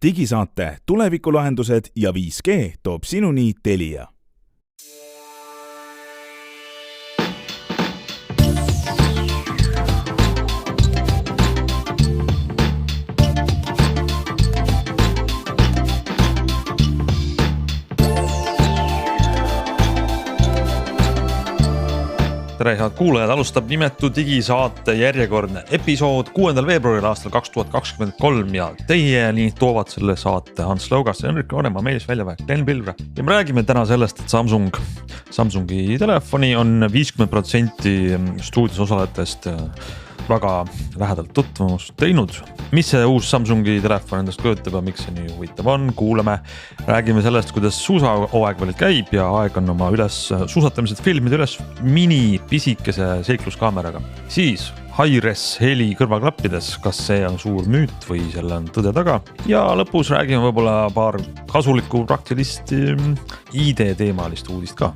Digisaate tulevikulahendused ja 5G toob sinuni Telia. Tere, head kuulajad, alustab nimetu digisaate järjekordne episood 6. veebruaril aastal 2023 ja teieni toovad selle saate Hans Laugas, Henrik Nooremaa, Meelis Väljaväe, Glen Pilvre. Ja me räägime täna sellest, et Samsungi telefoni on 50% stuudios osalejatest väga lähedalt tutvumust teinud. Mis see uus Samsungi telefon endast kujutab ja miks see nii huvitav on, kuulame. Räägime sellest, kuidas suusahooaeg veel käib ja aeg on oma suusatamised filmida üles mini pisikese seikluskaameraga. Siis high-res heli kõrvaklappides, kas see on suur müüt või selle on tõde taga. Ja lõpus räägime võib-olla paar kasulikku praktilist ID-teemalist uudist ka.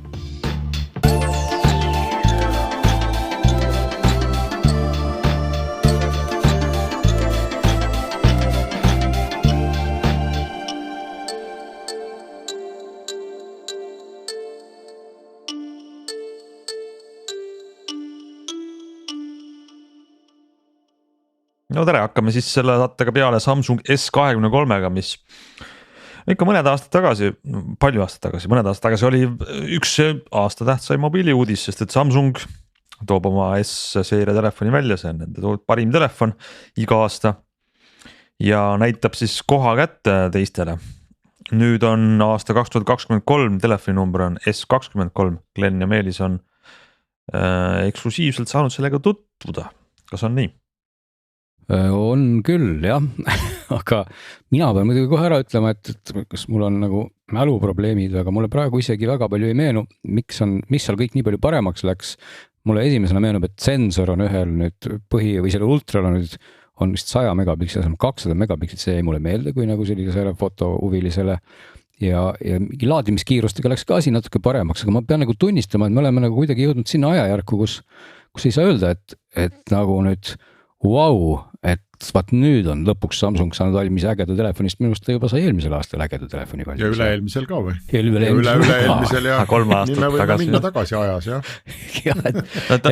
No tere, hakkame siis selle saatega peale Samsung S23-ga, mis ikka mõned aastad tagasi oli üks aasta tähtsai mobiiliuudis, sest et Samsung toob oma S-seeria telefoni välja, see on nende parim telefon iga aasta ja näitab siis koha kätte teistele. Nüüd on aasta 2023, telefoni number on S23, Glen ja Meelis on eksklusiivselt saanud sellega tutvuda, kas on nii? On küll, jah, aga mina pean muidugi kohe ära ütlema, et kas mul on nagu mäluprobleemid, aga mulle praegu isegi väga palju ei meenu, mis seal kõik nii palju paremaks läks. Mulle esimesena meenub, et sensor on ühel nüüd või selle ultral on vist 100 megapiksil, 200 megapiksil, see jäi mulle meelde, kui nagu sellisele fotohuvilisele ja mingi laadimiskiirustega läks ka asi natuke paremaks, aga ma pean nagu tunnistama, et me oleme nagu kuidagi jõudnud sinna ajajärku, kus ei saa öelda, et nagu nüüd et vaat nüüd on lõpuks Samsung saanud valmis ägeda telefonist, minust ta juba sai eelmisel aastal ägeda telefoni valmis. Ja üle-eelmisel ka või? Ja üle-eelmisel ja 3 aastat nii me võime tagasi. minna tagasi ajas, jah.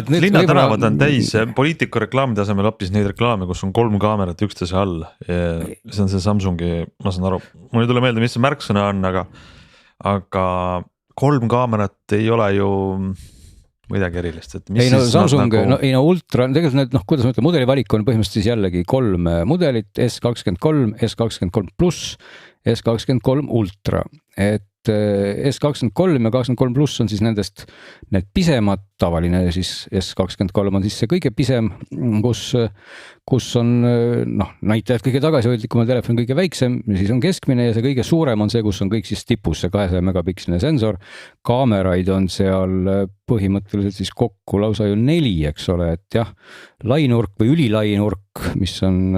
Linnatänavad on täis, poliitiku reklaamide asemel hoopis neid reklaame, kus on 3 kaamerat üksteise all. Ja see on see Samsungi, ma saan aru, mul ei tule meelde, mis see märksõna on, aga 3 kaamerat ei ole ju midagi erilist, et mis Samsung, Ultra, tegelikult need, kuidas ma ütlen, mudeli valik on põhimõtteliselt siis jällegi 3 mudelit, S23, S23 Plus, S23 Ultra, et S23 ja 23 Plus on siis nendest need pisemad, tavaline siis S23 on siis see kõige pisem, kus on näitajad kõige tagasihoidlikuma telefon kõige väiksem, siis on keskmine ja see kõige suurem on see, kus on kõik siis tipus, see 200 megapiksline sensor. Kaameraid on seal põhimõtteliselt siis kokku lausa ju 4, eks ole, et jah, lainurk või ülilainurk, mis on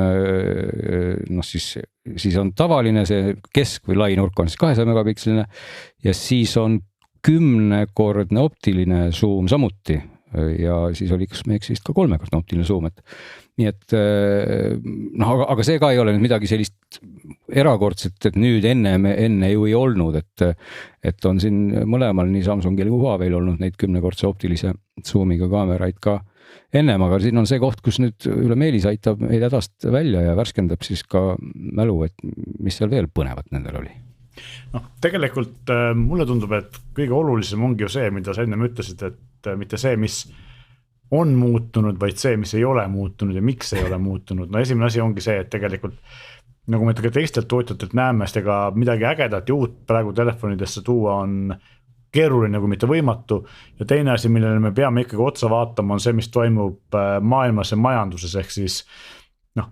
siis on tavaline, see kesk või lainurk on siis 200 megapiksline ja siis on 10-kordne optiline zoom samuti ja siis oli kas me vist ka 3-kordne optiline zoom, et nii et aga see ka ei ole midagi sellist erakordset, et nüüd enne ju ei olnud, et on siin mõlemal nii Samsungil kui Huawei'l olnud neid 10-kordse optilise zoomiga kaameraid ka ennem, aga siin on see koht, kus nüüd üle Meelis aitab meid hädast välja ja värskendab siis ka mälu, et mis seal veel põnevat nendel oli. Tegelikult mulle tundub, et kõige olulisem ongi ju see, mida sa ennem ütlesid, et mitte see, mis on muutunud, vaid see, mis ei ole muutunud ja miks ei ole muutunud. Esimene asi ongi see, et tegelikult nagu me teistelt tootjatelt näeme, sest ega midagi ägedat ja uut praegu telefonidesse tuua on keeruline kui mitte võimatu ja teine asi, millele me peame ikkagi otsa vaatama, on see, mis toimub maailmas ja majanduses, ehk siis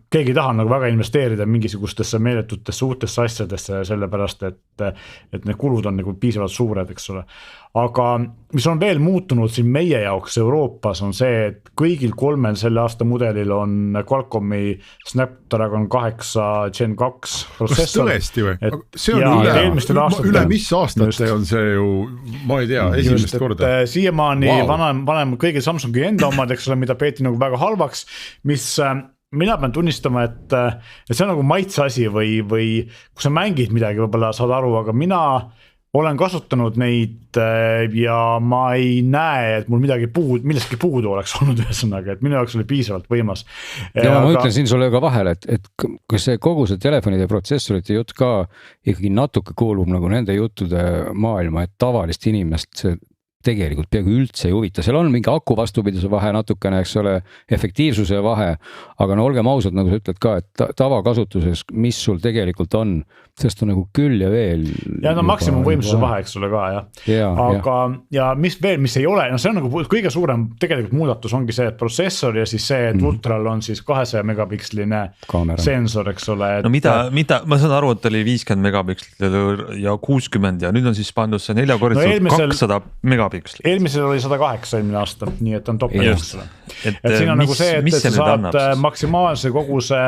keegi ei taha nagu väga investeerida mingisugustesse meeletutesse uutesse asjadesse, sellepärast, et need kulud on nagu piisavalt suured, eks ole. Aga mis on veel muutunud siin meie jaoks Euroopas on see, et kõigil 3 selle aasta mudelil on Qualcommi Snapdragon 8 Gen 2 protsessor. Kas tõesti või? See on üle mis aastate on see ju, ma ei tea, esimest korda. Siiamaani vanem kõigil Samsungi enda omad, eks ole, mida peeti nagu väga halvaks, mis mina pean tunnistama, et see on nagu maitse asi või kui sa mängid midagi, võib-olla saad aru, aga mina olen kasutanud neid ja ma ei näe, et mul millestki puudu oleks olnud ühesõnaga, et minu jaoks oli piisavalt võimas. Ja ma ütlen siin sulle ka vahele, et kas see kogu see telefonide protsessorite jutt ka ikkagi natuke kuulub nagu nende juttude maailma, et tavalist inimest see tegelikult peaaegu üldse ei huvita, seal on mingi aku vastupiduse vahe natukene, eks ole, efektiivsuse vahe, aga no olgem ausad, nagu sa ütled ka, et tavakasutuses, mis sul tegelikult on, sest on nagu küll ja veel. Ja no maksimumvõimsuse vahe, eks ole ka, jah. Aga ja mis ei ole, no see on nagu kõige suurem tegelikult muudatus ongi see, et protsessor ja siis see, et Ultral on siis 200 megapiksline kaamera. Sensor, eks ole. No mida, ma saan aru, et oli 50 megapikslit ja 60 ja nüüd on siis pandud see 4-kordiselt 200 megapikslit. Eelmisel oli 108 eelmine aasta, nii et on top. Et siin on nagu see, et sa saad maksimaalse koguse,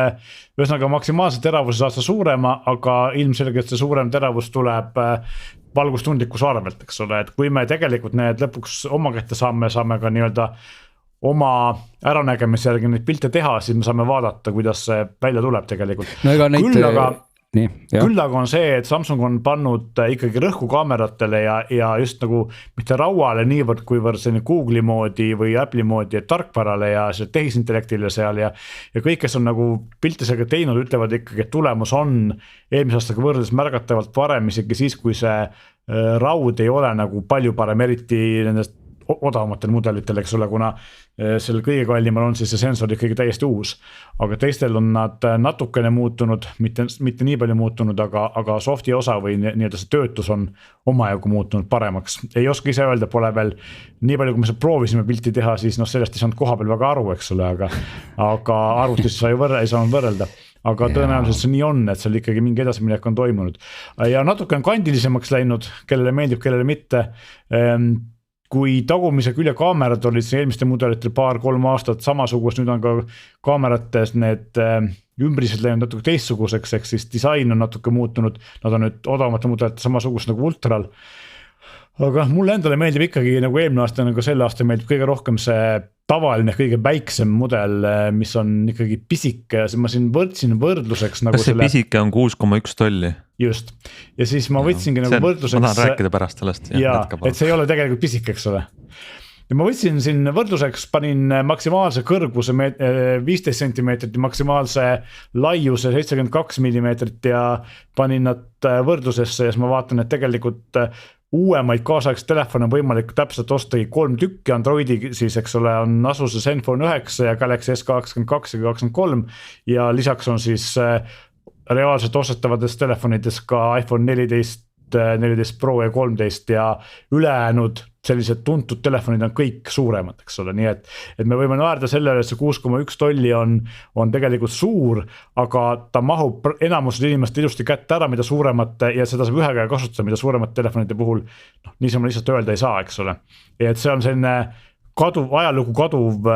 ühesõnaga maksimaalse teravuse saad sa suurema, aga ilmselgelt see suurem teravus tuleb valgustundlikkuse arvelt, eks ole, et kui me tegelikult need lõpuks oma kätte saame ka nii-öelda oma äranägemise järgi neid pilte teha, siis me saame vaadata, kuidas see välja tuleb tegelikult. No ega neid... Küll aga on see, et Samsung on pannud ikkagi rõhku kaameratele ja just nagu mitte rauale niivõrd kuivõrd selline Google'i moodi või Apple'i moodi tarkvarale ja tehisintellektile seal ja kõik, kes on nagu pilte sellega teinud, ütlevad ikkagi, et tulemus on eelmise aastaga võrreldes märgatavalt parem, isegi siis, kui see raud ei ole nagu palju parem, eriti nendest odavamatel mudelitel, eks ole, kuna selle kõige kallimal on siis see sensor ikkagi täiesti uus, aga teistel on nad natukene muutunud, mitte nii palju muutunud, aga softi osa või nii-öelda see töötus on omajagu muutunud paremaks. Ei oska ise öelda, pole veel nii palju, kui me proovisime pilti teha, siis sellest ei saanud koha peal väga aru, eks ole, aga arvutis ei saanud võrrelda. Aga tõenäoliselt see nii on, et seal ikkagi mingi edasiminek on toimunud. Ja natuke on kandilisemaks läinud, kellele meeldib, kellele mitte. Kui tagumise külje kaamerad olid eelmiste mudelitel 2-3 aastat samasugust, nüüd on ka kaamerates need ümbrised läinud natuke teistsuguseks, ehk siis disain on natuke muutunud, nad on nüüd odavamate mudelite samasugust nagu Ultral. Aga mulle endale meeldib ikkagi nagu eelmine aasta, nagu selle aasta meeldib kõige rohkem see tavaline, kõige väiksem mudel, mis on ikkagi pisike ja ma siin võrdsin võrdluseks nagu kas see pisike on 6,1 tolli? Just. Ja siis ma võtsingi nagu võrdluseks... Ma tahan rääkida pärast sellest. Et see ei ole tegelikult pisik, eks ole. Ja ma võtsin siin võrdluseks, panin maksimaalse kõrguse 15 cm ja maksimaalse laiuse 72 mm ja panin nad võrdlusesse ja siis ma vaatan, et tegelikult uuemaid kaasaegse telefone on võimalik täpselt ostagi 3 tükki, Androidi siis, eks ole, on Asuse Zenfone 9 ja Galaxy S22 ja 23 ja lisaks on siis reaalselt ostetavades telefonides ka iPhone 14, 14 Pro ja 13 ja ülejäänud sellised tuntud telefonid on kõik suuremad, eks ole, nii et me võime naerda sellele, et see 6,1 tolli on tegelikult suur, aga ta mahub enamusel inimest ilusti kätte ära, mida suuremate ja seda saab ühe käega kasutada, mida suuremate telefonide puhul, niisama lihtsalt öelda ei saa, eks ole. Ja et see on selline ajalugu kaduv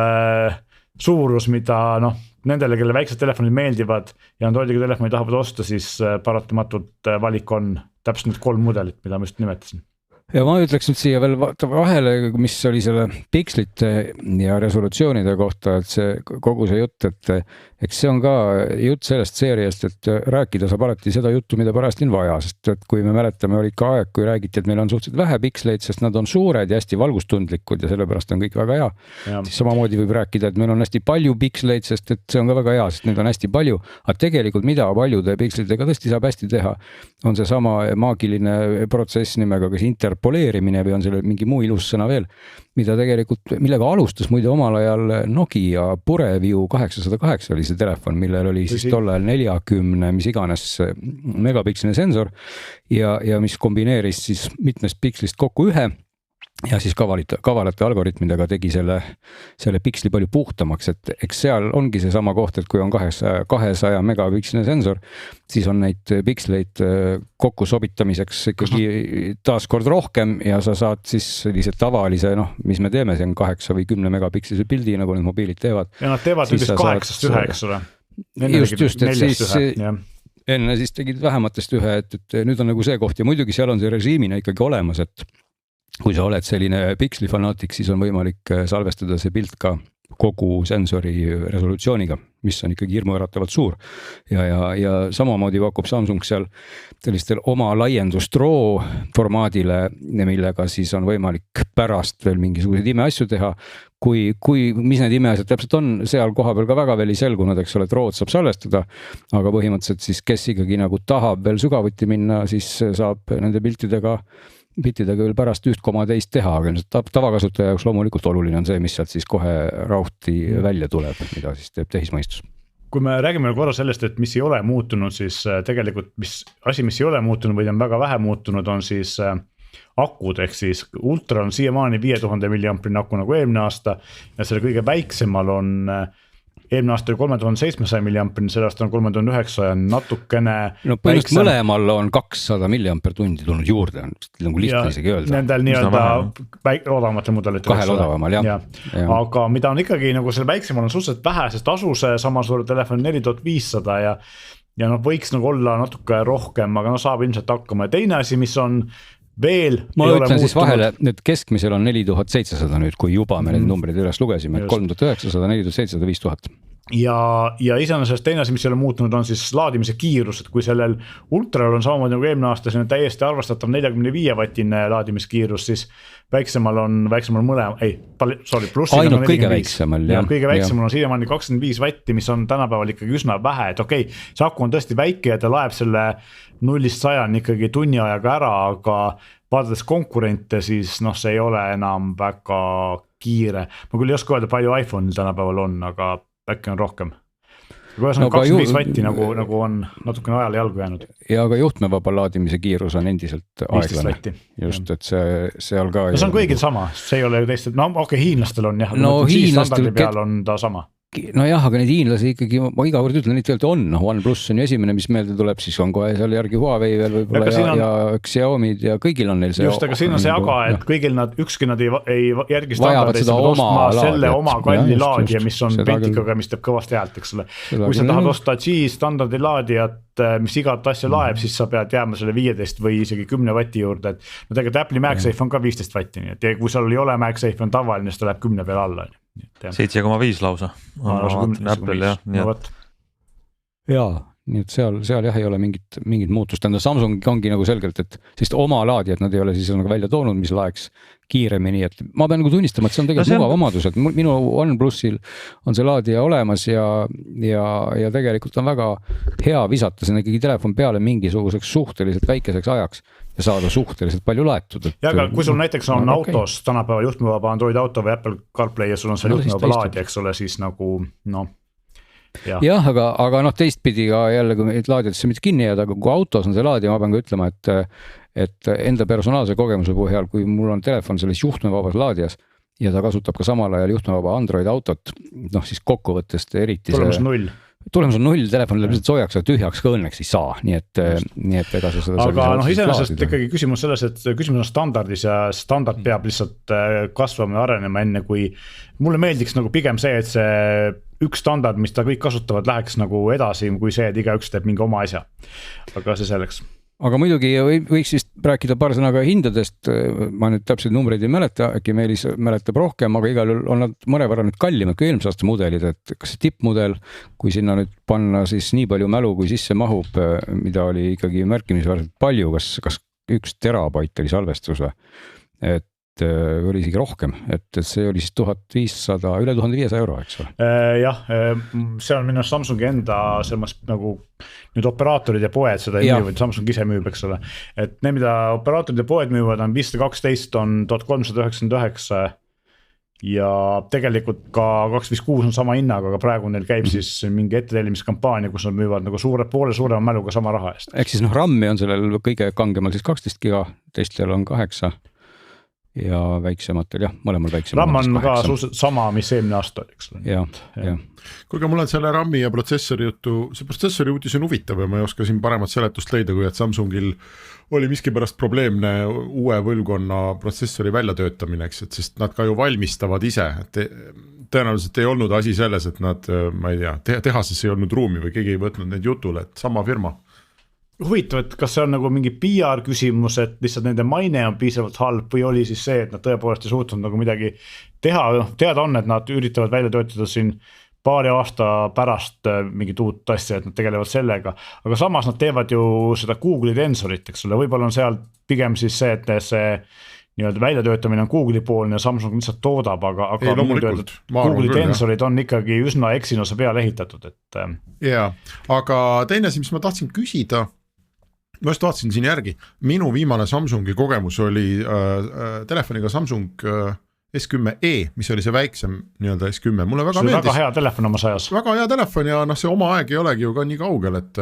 suurus, mida nendele, kelle väiksed telefonid meeldivad ja Androidiga telefoni tahavad osta, siis paratamatult valik on täpselt need 3 mudelit, mida ma just nimetasin. Ja ma ütleks nüüd siia veel vahele, mis oli selle pikslite ja resolutsioonide kohta, et see kogu see jutt, et eks see on ka jutt sellest seeriast, et rääkida saab alati seda juttu, mida parajasti on vaja, sest et kui me mäletame, oli ka aeg, kui räägiti, et meil on suhteliselt vähe piksleid, sest nad on suured ja hästi valgustundlikud ja sellepärast on kõik väga hea. Siis samamoodi võib rääkida, et meil on hästi palju piksleid, sest et see on ka väga hea, sest neid on hästi palju, aga tegelikult mida paljude pikslitega tõesti saab hästi teha, on see sama maagiline protsess nimega, kas interpoleerimine või on selle mingi muu ilus sõna veel, mida tegelikult, millega alustas muide omal ajal Nokia PureView 808 oli see telefon, millel oli siis tol ajal 40, mis iganes megapiksline sensor ja mis kombineeris siis mitmest pikslist kokku ühe ja siis kavalate algoritmidega tegi selle piksli palju puhtamaks, et eks seal ongi see sama koht, et kui on 200 megapiksline sensor, siis on neid piksleid kokku sobitamiseks ikkagi taaskord rohkem ja sa saad siis sellise tavalise, mis me teeme, see on 8 või 10 megapikslise pildi, nagu need mobiilid teevad. Ja nad teevad nüüd 8-1, eks ole. Just, et siis enne siis tegid vähematest ühe, et nüüd on nagu see koht ja muidugi seal on see režiimina ikkagi olemas, et kui sa oled selline pikslifanaatik, siis on võimalik salvestada see pilt ka kogu sensori resolutsiooniga, mis on ikkagi hirmuäratavalt suur. Ja samamoodi pakub Samsung seal sellistel oma laiendust RAW formaadile, millega siis on võimalik pärast veel mingisuguseid imeasju teha. Mis need imeasjad täpselt on, seal koha peal ka väga veel ei selgunud, eks ole, et RAW-d saab salvestada, aga põhimõtteliselt siis kes ikkagi nagu tahab veel sügavuti minna, siis saab nende piltidega veel pärast 1,2 teha, aga tavakasutaja jaoks loomulikult oluline on see, mis sealt siis kohe rauhti välja tuleb, mida siis teeb tehismõistus. Kui me räägime korra sellest, et mis ei ole muutunud, siis tegelikult mis ei ole muutunud või on väga vähe muutunud, on siis akud, ehk siis Ultra on siiamaani 5000 mAh aku nagu eelmine aasta ja selle kõige väiksemal on eelmine aasta 3700 mAh, selle aasta on 3900 ja natukene no põhimõtteliselt mõlemal on 200 mAh tulnud juurde, nagu lihtne isegi öelda. Nendel nii-öelda odavamatel mudelitel. Kahel odavamal, jah. Aga mida on ikkagi nagu selle väiksemal on suhteliselt vähe, sest asuse sama suure telefon 4500 ja võiks nagu olla natuke rohkem, aga saab ilmselt hakkama. Ja teine asi, mis on veel ma ütlen siis vahele, et keskmisel on 4700 nüüd, kui juba me need numbrid üles lugesime, et 3900, 4700, 5000. Ja iseenesest teine asi, mis ei ole muutunud, on siis laadimise kiirus, et kui sellel Ultral on samamoodi nagu eelmine aasta täiesti arvestatav 45-wattine laadimiskiirus, siis väiksemal plussil ainult kõige väiksemal, jah. Kõige väiksemal on siiamaani 25 vatti, mis on tänapäeval ikkagi üsna vähe, et okei, see aku on tõesti väike ja ta laeb selle 0-100 ikkagi tunni ajaga ära, aga vaadates konkurente, siis see ei ole enam väga kiire. Ma küll ei oska öelda, palju iPhone'il tänapäeval on, aga äkki on rohkem. Kui 25 vatti nagu on natukene ajale jalgu jäänud. Ja aga juhtmevaba laadimise kiirus on endiselt aeglane. Just, et seal ka... see on kõigil sama, see ei ole teistel, hiinlastel on jah, standardi peal on ta sama. No jah, aga neid hiinlasi ikkagi, ma iga kord ütlen, neid tegelikult on, OnePlus on ju esimene, mis meelde tuleb, siis on kohe seal järgi Huawei veel võib-olla ja Xiaomi'd ja kõigil on neil see. Just, aga siin on see aga, et kõigil ükski nad ei järgi standardeid, selle oma kalli laadija, mis on piltikaga, mis teeb kõvasti häält, eks ole. Kui sa tahad osta G-standardi laadijat, mis igat asja laeb, siis sa pead jääma selle 15 või isegi 10 vatti juurde, et tegelikult Apple'i MagSafe on ka 15 vatti, nii et kui seal ei ole MagSafe, on tavaline, siis ta läheb 10 peale alla. 7,5 lausa. Apple, jaa, nii et seal jah ei ole mingit muutust. Samsung ongi nagu selgelt, et sest oma laadijad nad ei ole siis nagu välja toonud, mis laeks kiiremini, et ma pean nagu tunnistama, et see on tegelikult mugav omadus, et minu OnePlusil on see laadija olemas ja tegelikult on väga hea visata sinna ikkagi telefon peale mingisuguseks suhteliselt väikeseks ajaks ja saada suhteliselt palju laetud. Ja aga kui sul näiteks on autos tänapäeva juhtmevaba Android auto või Apple CarPlay ja sul on see juhtmevaba laadija, eks ole, siis nagu jah, aga teistpidi ka jälle, kui laadijatesse mitte kinni jääda, aga kui autos on see laadija, ma pean ka ütlema, et enda personaalse kogemuse põhjal, kui mul on telefon selles juhtmevabas laadijas ja ta kasutab ka samal ajal juhtmevaba Android autot, siis kokkuvõttest eriti tulemus on 0, telefon läheb lihtsalt soojaks ja tühjaks ka õnneks ei saa, nii et ega see seda aga iseenesest ikkagi küsimus selles, et küsimus on standardis ja standard peab lihtsalt kasvama ja arenema enne, kui mulle meeldiks nagu pigem see, et see üks standard, mis ta kõik kasutavad, läheks nagu edasi, kui see, et igaüks teeb mingi oma asja, aga see selleks. Aga muidugi võiks vist rääkida paar sõnaga hindadest, ma nüüd täpselt numbreid ei mäleta, äkki Meelis mäletab rohkem, aga igal juhul on nad mõnevõrra nüüd kallimad kui eelmise aasta mudelid, et kas see tippmudel, kui sinna nüüd panna siis nii palju mälu, kui sisse mahub, mida oli ikkagi märkimisväärselt palju, kas 1 terabait oli salvestus või, et oli isegi rohkem, et see oli siis 1500, üle 1500 euro, eks ole? Jah, see on minu Samsungi enda selles nagu nüüd operaatorid ja poed seda ei müüvad, Samsung ise müüb, eks ole. Et need, mida operaatorid ja poed müüvad, on 512 on 1399 ja tegelikult ka 256 on sama hinnaga, aga praegu neil käib siis mingi ettetelimiskampaania, kus nad müüvad nagu poole suurema mäluga sama raha eest. Ehk siis RAM-i on sellel kõige kangemal siis 12 giga, teistel on 8 ja väiksematel, mõlemal väiksematel. RAM on ka suhteliselt sama, mis eelmine aasta oli, eks ole. Kuulge, mul on selle RAM-i ja protsessori jutu, see protsessori uudis on huvitav ja ma ei oska siin paremat seletust leida, kui et Samsungil oli miskipärast probleemne uue võlgkonna protsessori väljatöötamine, et sest nad ka ju valmistavad ise, et tõenäoliselt ei olnud asi selles, et nad, ma ei tea, tehases ei olnud ruumi või keegi ei võtnud neid jutule, et sama firma. huvitav, et kas see on nagu mingi PR küsimus, et lihtsalt nende maine on piisavalt halb või oli siis see, et nad tõepoolest ei suutnud nagu midagi teha, teada on, et nad üritavad välja töötada siin paari aasta pärast mingit uut asja, et nad tegelevad sellega, aga samas nad teevad ju seda Google'i Tensorit, eks ole, võib-olla on seal pigem siis see, et see nii-öelda väljatöötamine on Google'i poolne ja Samsung lihtsalt toodab, aga Google'i Tensorid on ikkagi üsna Exynos'e peale ehitatud, et. Jaa, aga teine asi, mis ma tahtsin küsida, ma just vaatasin siin järgi, minu viimane Samsungi kogemus oli telefoniga Samsung S10e, mis oli see väiksem nii-öelda S10, mulle väga meeldis. Väga hea telefon oma ajas. Väga hea telefon ja see oma aeg ei olegi ju ka nii kaugel, et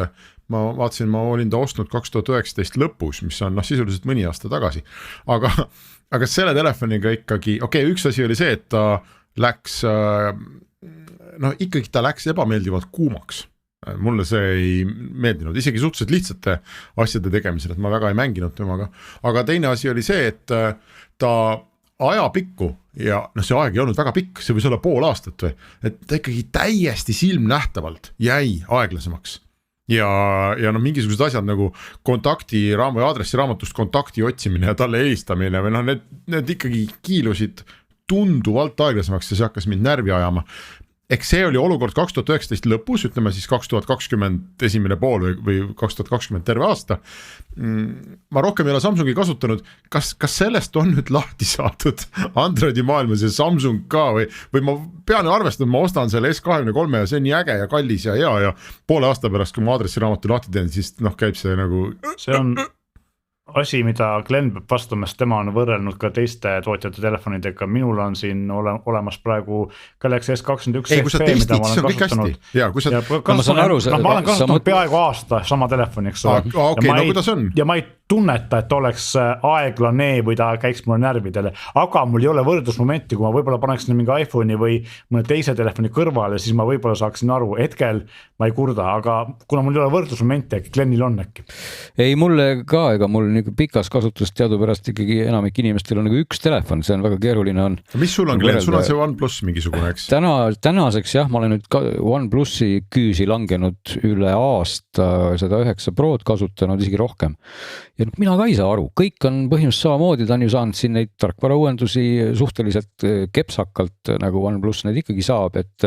ma vaatasin, ma olin ta ostnud 2019 lõpus, mis on sisuliselt mõni aasta tagasi, aga selle telefoniga ikkagi, üks asi oli see, et ta läks, ikkagi ta läks ebameeldivalt kuumaks. Mulle see ei meeldinud, isegi suhteliselt lihtsate asjade tegemisel, et ma väga ei mänginud temaga, aga teine asi oli see, et ta ajapikku ja see aeg ei olnud väga pikk, see võis olla pool aastat või, et ta ikkagi täiesti silmnähtavalt jäi aeglasemaks ja mingisugused asjad nagu kontakti või aadressiraamatust kontakti otsimine ja talle helistamine või need ikkagi kiilusid tunduvalt aeglasemaks ja see hakkas mind närvi ajama. Eks see oli olukord 2019 lõpus, ütleme siis 2020 esimene pool või 2020 terve aasta. Ma rohkem ei ole Samsungi kasutanud, kas sellest on nüüd lahti saadud Androidi maailmas ja Samsung ka või ma pean arvestama, ma ostan selle S23 ja see on nii äge ja kallis ja hea ja poole aasta pärast, kui ma aadressiraamatu lahti teen, siis käib see nagu. See on asi, mida Glen peab vastama, sest tema on võrrelnud ka teiste tootjate telefonidega. Minul on siin olemas praegu Galaxy S21 FE, mida ma olen kasutanud. Ma olen kasutanud peaaegu aasta sama telefoni, eks ole. Ja ma ei tunneta, et oleks aeglane või ta käiks mulle närvidele, aga mul ei ole võrdlusmomenti, kui ma võib-olla paneksin mingi iPhone'i või mõne teise telefoni kõrvale, siis ma võib-olla saaksin aru, hetkel ma ei kurda, aga kuna mul ei ole võrdlusmomenti, äkki Glenil on äkki? Ei, mulle ka, ega mul nagu pikas kasutuses teadupärast ikkagi enamik inimestel on nagu üks telefon, see on väga keeruline on. Mis sul on, Glen? Sul on see OnePlus mingisugune, eks? Tänaseks jah, ma olen nüüd OnePlusi küüsi langenud üle aasta, seda 9 Pro'd kasutanud, isegi rohkem. Ja mina ka ei saa aru, kõik on põhimõtteliselt samamoodi, ta on ju saanud siin neid tarkvarauuendusi suhteliselt kepsakalt, nagu OnePlus neid ikkagi saab, et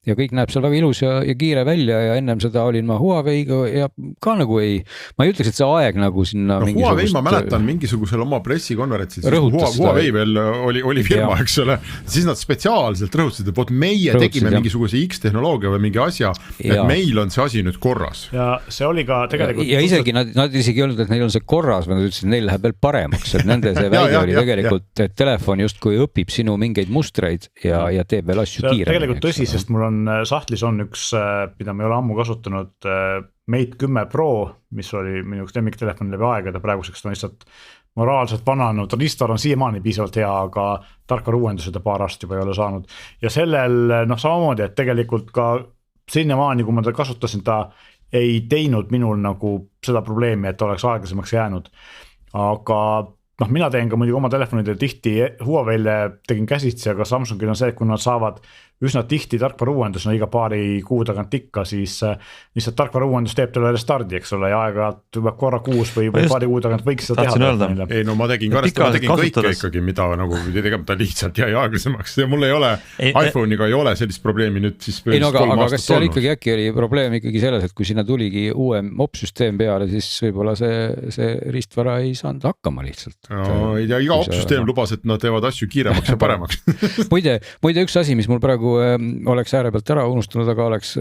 ja kõik näeb seal väga ilus ja kiire välja ja ennem seda olin ma Huawei'ga ja ka nagu ma ei ütleks, et see aeg nagu sinna Huawei ma mäletan mingisugusel oma pressikonverentsil, Huawei veel oli firma, eks ole, siis nad spetsiaalselt rõhutasid, et meie tegime mingisuguse X-tehnoloogia või mingi asja, et meil on see asi nüüd korras. Ja see oli ka tegelikult ja isegi nad isegi öelnud, et neil on see korras, või nad ütlesid, neil läheb veel paremaks, et nende see väide oli tegelikult, et telefon justkui õpib sinu mingeid mustreid ja teeb veel asju kiiremini. Tegelikult tõsi, sest mul on sahtlis on üks, mida me ei ole ammu kasutanud, Mate 10 Pro, mis oli minu üks lemmiktelefon läbi aegade, praeguseks on lihtsalt moraalselt vananud, riistar on siiamaani piisavalt hea, aga tarkvarauuendused paar aastat juba ei ole saanud. Ja sellel samamoodi, et tegelikult ka sinnamaani, kui ma ta kasutasin, ta ei teinud minul nagu seda probleemi, et oleks aeglasemaks jäänud. Aga mina teen ka muidugi oma telefonidele tihti Huawei'le tegin käsitsi, aga Samsungil on see, et kui nad saavad üsna tihti tarkvarauuendus, iga paari kuu tagant ikka, siis lihtsalt tarkvarauuendus teeb talle restardi, eks ole, ja aega-ajalt korra kuus või paari kuu tagant võiks seda teha. Ei, ma tegin kõike ikkagi, mida nagu tegemata lihtsalt jäi aeglasemaks ja mul ei ole, iPhone'iga ei ole sellist probleemi nüüd siis. Ei no aga kas seal ikkagi äkki oli probleem ikkagi selles, et kui sinna tuligi uuem opsüsteem peale, siis võib-olla see ristvara ei saanud hakkama lihtsalt. Ja iga opsüsteem lubas, et nad teevad asju kiiremaks ja paremaks. Muide üks asi, mis mul praegu oleks ääre pealt ära unustunud, aga oleks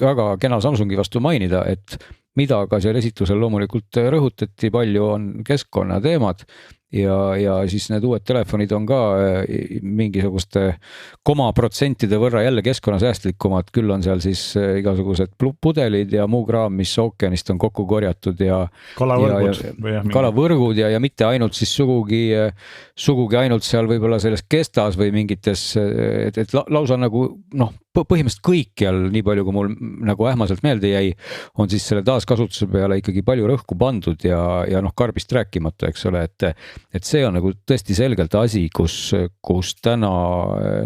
väga kena Samsungi vastu mainida, et mida ka seal esitlusel loomulikult rõhutati, palju on keskkonna teemad ja siis need uued telefonid on ka mingisuguste protsentide võrra jälle keskkonnasäästlikumad, küll on seal siis igasugused pudelid ja muu kraam, mis ookeanist on kokku korjatud ja kalavõrgud ja mitte ainult siis sugugi ainult seal võib-olla selles kestas või mingites, et lausa nagu põhimõtteliselt kõikjal, nii palju kui mul nagu ähmaselt meelde jäi, on siis selle taaskasutuse peale ikkagi palju rõhku pandud ja karbist rääkimata, eks ole, et see on nagu tõesti selgelt asi, kus täna,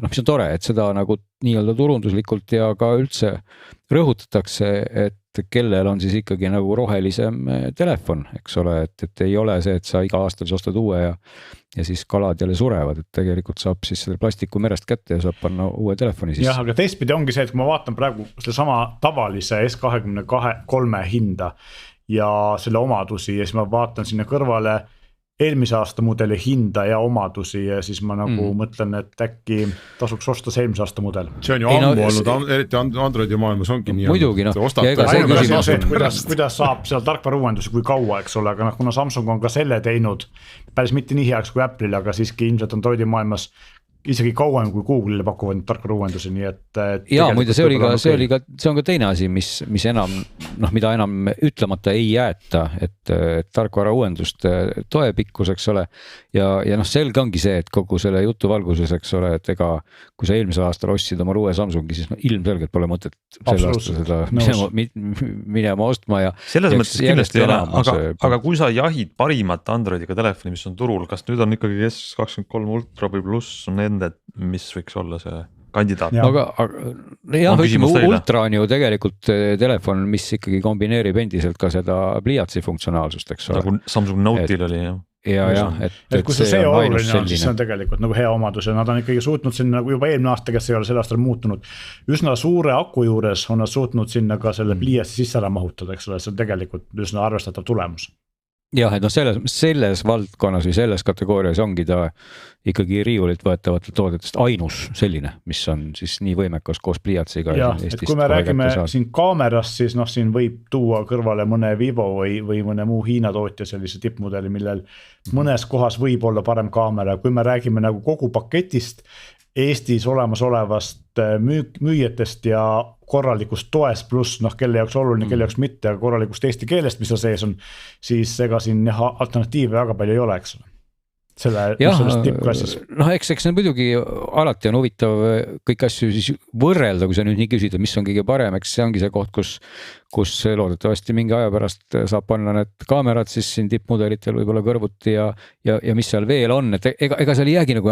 mis on tore, et seda nagu nii-öelda turunduslikult ja ka üldse rõhutatakse, et et kellel on siis ikkagi nagu rohelisem telefon, eks ole, et ei ole see, et sa iga aasta ostad uue ja siis kalad jälle surevad, et tegelikult saab siis selle plastiku merest kätte ja saab panna uue telefoni sisse. Jah, aga teistpidi ongi see, et kui ma vaatan praegu selle sama tavalise S23 hinda ja selle omadusi ja siis ma vaatan sinna kõrvale eelmise aasta mudeli hinda ja omadusi ja siis ma nagu mõtlen, et äkki tasuks osta see eelmise aasta mudel. See on ju ammu olnud, eriti Androidi maailmas ongi nii. Muidugi, kuidas saab seal tarkvara uuendusi, kui kaua, eks ole, aga kuna Samsung on ka selle teinud päris mitte nii heaks kui Apple'il, aga siiski ilmselt Androidi maailmas isegi kauem kui Google'ile pakuvad tarkvara uuendusi, nii et ja muide, see on ka teine asi, mis enam, mida enam ütlemata ei jäeta, et tarkvara uuenduste toepikkus, eks ole, ja selge ongi see, et kogu selle jutu valguses, eks ole, et ega kui sa eelmisel aastal ostsid oma uue Samsungi, siis ilmselgelt pole mõtet selle aasta seda minema ostma ja selles mõttes kindlasti ei ole, aga kui sa jahid parimat Androidiga telefoni, mis on turul, kas nüüd on ikkagi S23 Ultra või Plus on mis võiks olla see kandidaat? Aga ütleme, Ultra on ju tegelikult telefon, mis ikkagi kombineerib endiselt ka seda pliiatsi funktsionaalsust, eks ole. Nagu Samsung Note'il oli, jah. Et kui see oluline on, siis see on tegelikult nagu hea omadus ja nad on ikkagi suutnud sinna nagu juba eelmine aasta, kes ei ole selle aastal muutunud, üsna suure aku juures on nad suutnud sinna ka selle pliiatsi sisse ära mahutada, eks ole, see on tegelikult üsna arvestatav tulemus. Jah, et selles valdkonnas või selles kategoorias ongi ta ikkagi riiulilt võetavatelt toodetest ainus selline, mis on siis nii võimekas koos pliiatsiga. Ja, et kui me räägime siin kaamerast, siis siin võib tuua kõrvale mõne Vivo või mõne muu Hiina tootja sellise tippmudeli, millel mõnes kohas võib olla parem kaamera. Kui me räägime nagu kogu paketist, Eestis olemasolevast müüjatest ja korralikust toest pluss, kelle jaoks oluline, kelle jaoks mitte, aga korralikust eesti keelest, mis sees on, siis ega siin alternatiive väga palju ei ole, eks ole. Selles tippklassis. Eks see muidugi alati on huvitav kõik asju siis võrrelda, kui sa nüüd nii küsida, mis on kõige parem, eks see ongi see koht, kus loodetavasti mingi aja pärast saab panna need kaamerad siis siin tippmudelitel võib-olla kõrvuti ja mis seal veel on, et ega seal ei jäägi nagu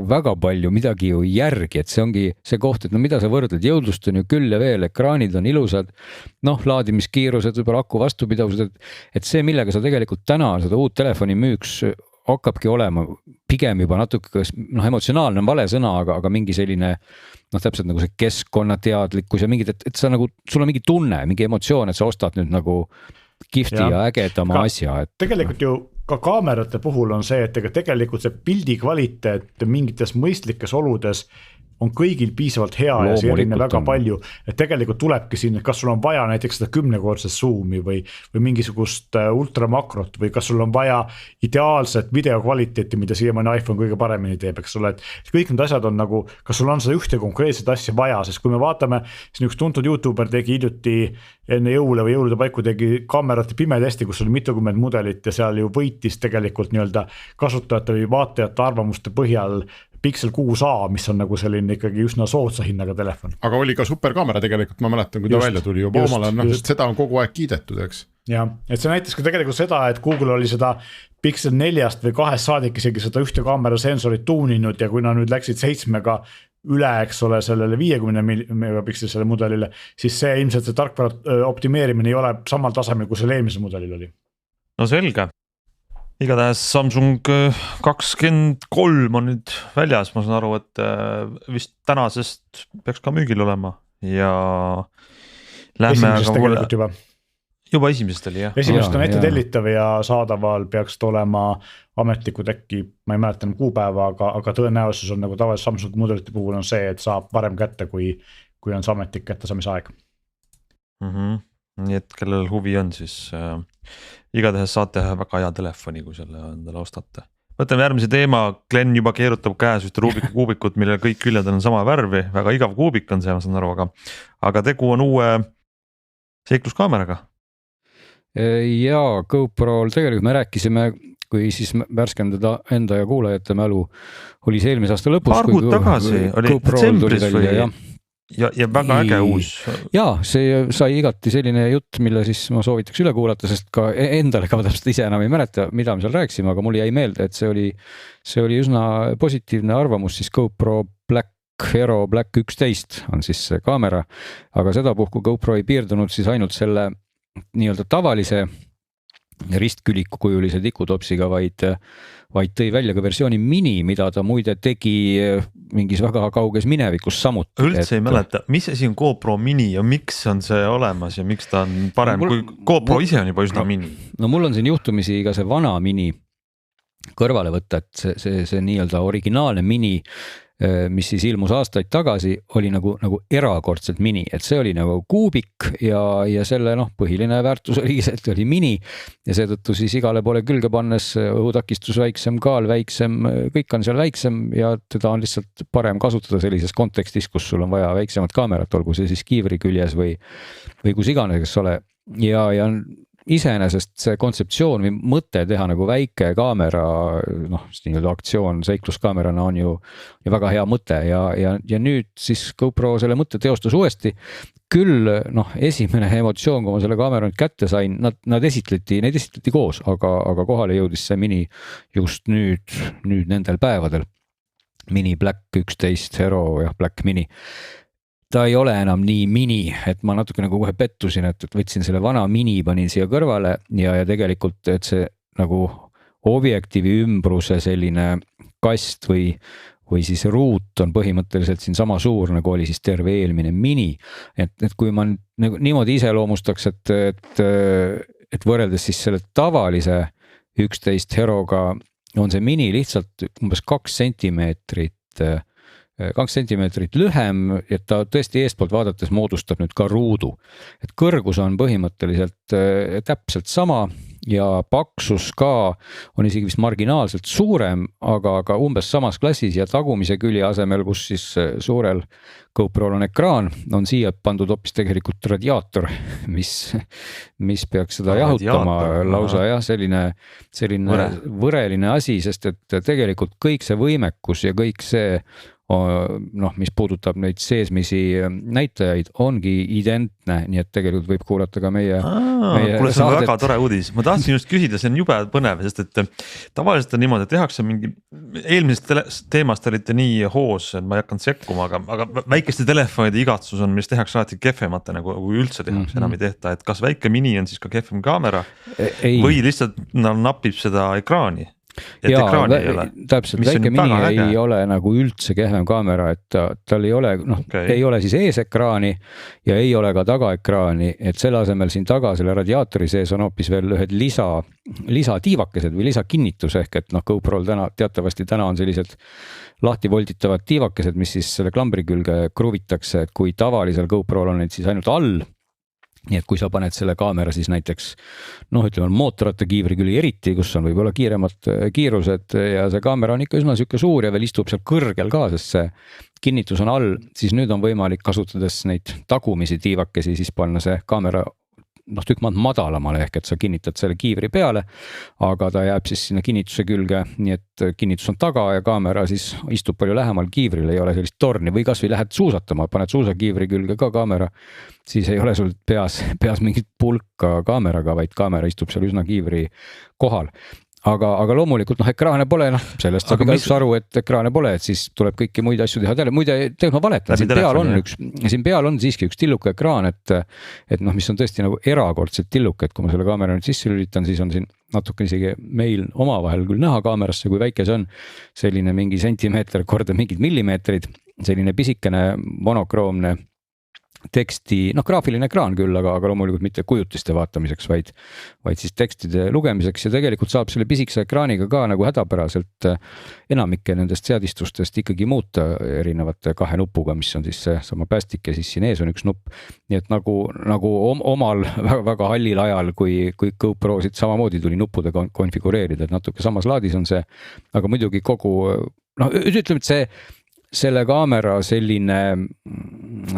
väga palju midagi ju järgi, et see ongi see koht, et mida sa võrdled, jõudlust on ju küll ja veel, ekraanid on ilusad, laadimiskiirused, võib-olla aku vastupidavused, et see, millega sa tegelikult täna seda uut telefoni müüks hakkabki olema pigem juba natuke emotsionaalne on vale sõna, aga mingi selline täpselt nagu see keskkonnateadlikkus ja mingid, et sa nagu, sul on mingi tunne, mingi emotsioon, et sa ostad nüüd nagu kihvti ja ägedama asja. Tegelikult ju ka kaamerate puhul on see, et tegelikult see pildi kvaliteet mingites mõistlikes oludes on kõigil piisavalt hea ja see erine väga palju, et tegelikult tulebki siin, kas sul on vaja näiteks seda 10-kordset zoomi või mingisugust ultramakrot või kas sul on vaja ideaalset videokvaliteeti, mida siiamaani iPhone kõige paremini teeb, eks ole, et kõik need asjad on nagu, kas sul on seda ühte konkreetset asja vaja, sest kui me vaatame, siis üks tuntud YouTuber tegi hiljuti enne jõule või jõulude paiku tegi kaamerate pimetesti, kus oli mitukümmend mudelit ja seal ju võitis tegelikult nii-öelda kasutajate või vaatajate arvamuste põhjal Pixel 6a, mis on nagu selline ikkagi üsna soodsa hinnaga telefon. Aga oli ka superkaamera tegelikult, ma mäletan, kui ta välja tuli juba omal ajal, seda on kogu aeg kiidetud, eks. Ja, et see näitas ka tegelikult seda, et Google oli seda Pixel 4 või 2 saadik isegi seda ühte kaamera sensorit tuuninud ja kui nad nüüd läksid 7-ga üle, eks ole, sellele 50 megapikselisele mudelile, siis see ilmselt see tarkvara optimeerimine ei ole samal tasemel, kui selle eelmise mudelil oli. No selge. Igatahes Samsung 23 on nüüd väljas, ma saan aru, et vist tänasest peaks ka müügil olema ja lähme juba esimesest oli, jah. Esimesest on ette tellitav ja saadaval peaks olema ametlikud äkki, ma ei mäleta kuupäeva, aga tõenäosus on nagu tavaliselt Samsung mudelite puhul on see, et saab varem kätte, kui on see ametlik kättesaamise aeg. Nii et kellel huvi on, siis igatahes saate väga hea telefoni, kui selle endale ostate. Võtame järgmise teema, Glen juba keerutab käes ühte Rubiku kuubikut, millel kõik küljed on sama värvi, väga igav kuubik on see, ma saan aru, aga tegu on uue seikluskaameraga. Ja GoPro'l tegelikult me rääkisime, kui siis värskendada enda ja kuulajate mälu, oli see eelmise aasta lõpus. Paar kuud tagasi, oli detsembris või? Ja väga äge uus. Jaa, see sai igati selline jutt, mille siis ma soovitaks üle kuulata, sest ka endale ka täpselt ise enam ei mäleta, mida me seal rääksime, aga mul jäi meelde, et see oli üsna positiivne arvamus siis GoPro Black Hero Black 11 on siis see kaamera, aga sedapuhku GoPro ei piirdunud siis ainult selle nii-öelda tavalise ristkülikukujulise tikutopsiga, vaid tõi välja ka versiooni mini, mida ta muide tegi mingis väga kauges minevikus samuti. Üldse ei mäleta, mis asi on GoPro mini ja miks on see olemas ja miks ta on parem kui GoPro ise on juba üsna mini? No mul on siin juhtumisi ka see vana mini kõrvale võtta, et see nii-öelda originaalne mini, mis siis ilmus aastaid tagasi, oli nagu erakordselt mini, et see oli nagu kuubik ja selle põhiline väärtus oli see, et oli mini ja seetõttu siis igale poole külge pannes õhutakistus väiksem, kaal väiksem, kõik on seal väiksem ja teda on lihtsalt parem kasutada sellises kontekstis, kus sul on vaja väiksemat kaamerat, olgu see siis kiivri küljes või kus iganes, eks ole, ja iseenesest see kontseptsioon või mõte teha nagu väike kaamera, nii-öelda aktsioon seikluskaamerana on ju väga hea mõte ja nüüd siis GoPro selle mõtte teostas uuesti. Küll esimene emotsioon, kui ma selle kaamera nüüd kätte sain, neid esitleti koos, aga kohale jõudis see mini just nüüd nendel päevadel. Mini Black 11 Hero ja Black Mini. Ta ei ole enam nii mini, et ma natuke nagu kohe pettusin, et võtsin selle vana mini, panin siia kõrvale ja tegelikult, et see nagu objektiivi ümbruse selline kast või siis ruut on põhimõtteliselt siin sama suur, nagu oli siis terve eelmine mini. Et kui ma nagu niimoodi iseloomustaks, et võrreldes siis selle tavalise 11 Heroga on see mini lihtsalt umbes 2 sentimeetrit lühem, et ta tõesti eestpoolt vaadates moodustab nüüd ka ruudu. Et kõrgus on põhimõtteliselt täpselt sama ja paksus ka on isegi vist marginaalselt suurem, aga umbes samas klassis ja tagumise külje asemel, kus siis suurel GoPro'l on ekraan, on siia pandud hoopis tegelikult radiaator, mis peaks seda jahutama lausa selline võreline asi, sest et tegelikult kõik see võimekus ja kõik see mis puudutab neid seesmisi näitajaid, ongi identne, nii et tegelikult võib kuulata ka meie kuule, see on väga tore uudis. Ma tahtsin just küsida, see on jube põnev, sest et tavaliselt on niimoodi, et tehakse mingi, eelmisest teemast olite nii hoos, et ma ei hakanud sekkuma, aga väikeste telefonide igatsus on, mis tehakse alati kehvemate, nagu üldse tehakse, enam ei tehta, et kas väike mini on siis ka kehvem kaamera või lihtsalt napib seda ekraani? Täpselt, väike mini ei ole nagu üldse kehvem kaamera, et tal ei ole, ei ole siis eesekraani ja ei ole ka tagaekraani, et selle asemel siin taga selle radiaatori sees on hoopis veel ühed lisatiivakesed või lisakinnitus ehk et GoPro'l teatavasti on sellised lahti volditavad tiivakesed, mis siis selle klambri külge kruvitakse, et kui tavalisel GoPro'l on neid siis ainult all. Nii et kui sa paned selle kaamera siis näiteks ütleme mootorratta kiivri küll eriti, kus on võib-olla kiiremad kiirused ja see kaamera on ikka üsna süke suur ja veel istub seal kõrgel ka, sest see kinnitus on all, siis nüüd on võimalik kasutades neid tagumisi tiivakesi siis panna see kaamera tükk maad madalamale ehk et sa kinnitad selle kiivri peale, aga ta jääb siis sinna kinnituse külge, nii et kinnitus on taga ja kaamera siis istub palju lähemal kiivril, ei ole sellist torni või kas või lähed suusatama, paned suusakiivri külge ka kaamera, siis ei ole sul peas mingit pulka kaameraga, vaid kaamera istub seal üsna kiivri kohal. Aga loomulikult ekraane pole, sellest saab igaüks aru, et ekraane pole, et siis tuleb kõiki muid asju teha tele. Muide, tegelikult ma valetan, siin peal on siiski üks tilluke ekraan, et mis on tõesti nagu erakordselt tilluke, et kui ma selle kaamera nüüd sisse lülitan, siis on siin natuke isegi meil omavahel küll näha kaamerasse, kui väike see on, selline mingi sentimeeter korda mingid millimeetrid, selline pisikene monokroomne teksti, graafiline ekraan küll, aga loomulikult mitte kujutiste vaatamiseks, vaid siis tekstide lugemiseks ja tegelikult saab selle pisikese ekraaniga ka nagu hädapäraselt enamikke nendest seadistustest ikkagi muuta erinevate 2 nupuga, mis on siis see sama päästik ja siis siin ees on üks nupp. Nii et nagu omal väga hallil ajal, kui GoPro'sid samamoodi tuli nuppude konfigureerida, et natuke samas laadis on see, aga muidugi ütleme, et selle kaamera selline,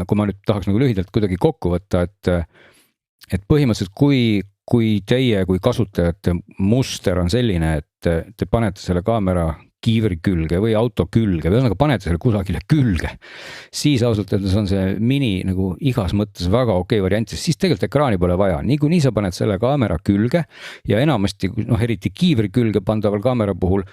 kui ma nüüd tahaks nagu lühidalt kuidagi kokku võtta, et põhimõtteliselt kui teie kui kasutajate muster on selline, et te panete selle kaamera kiivri külge või auto külge või panete selle kusagile külge, siis ausalt öeldes on see mini nagu igas mõttes väga okei variant, siis tegelikult ekraani pole vaja. Niikuinii sa paned selle kaamera külge ja enamasti, eriti kiivri külge pandaval kaamera puhul,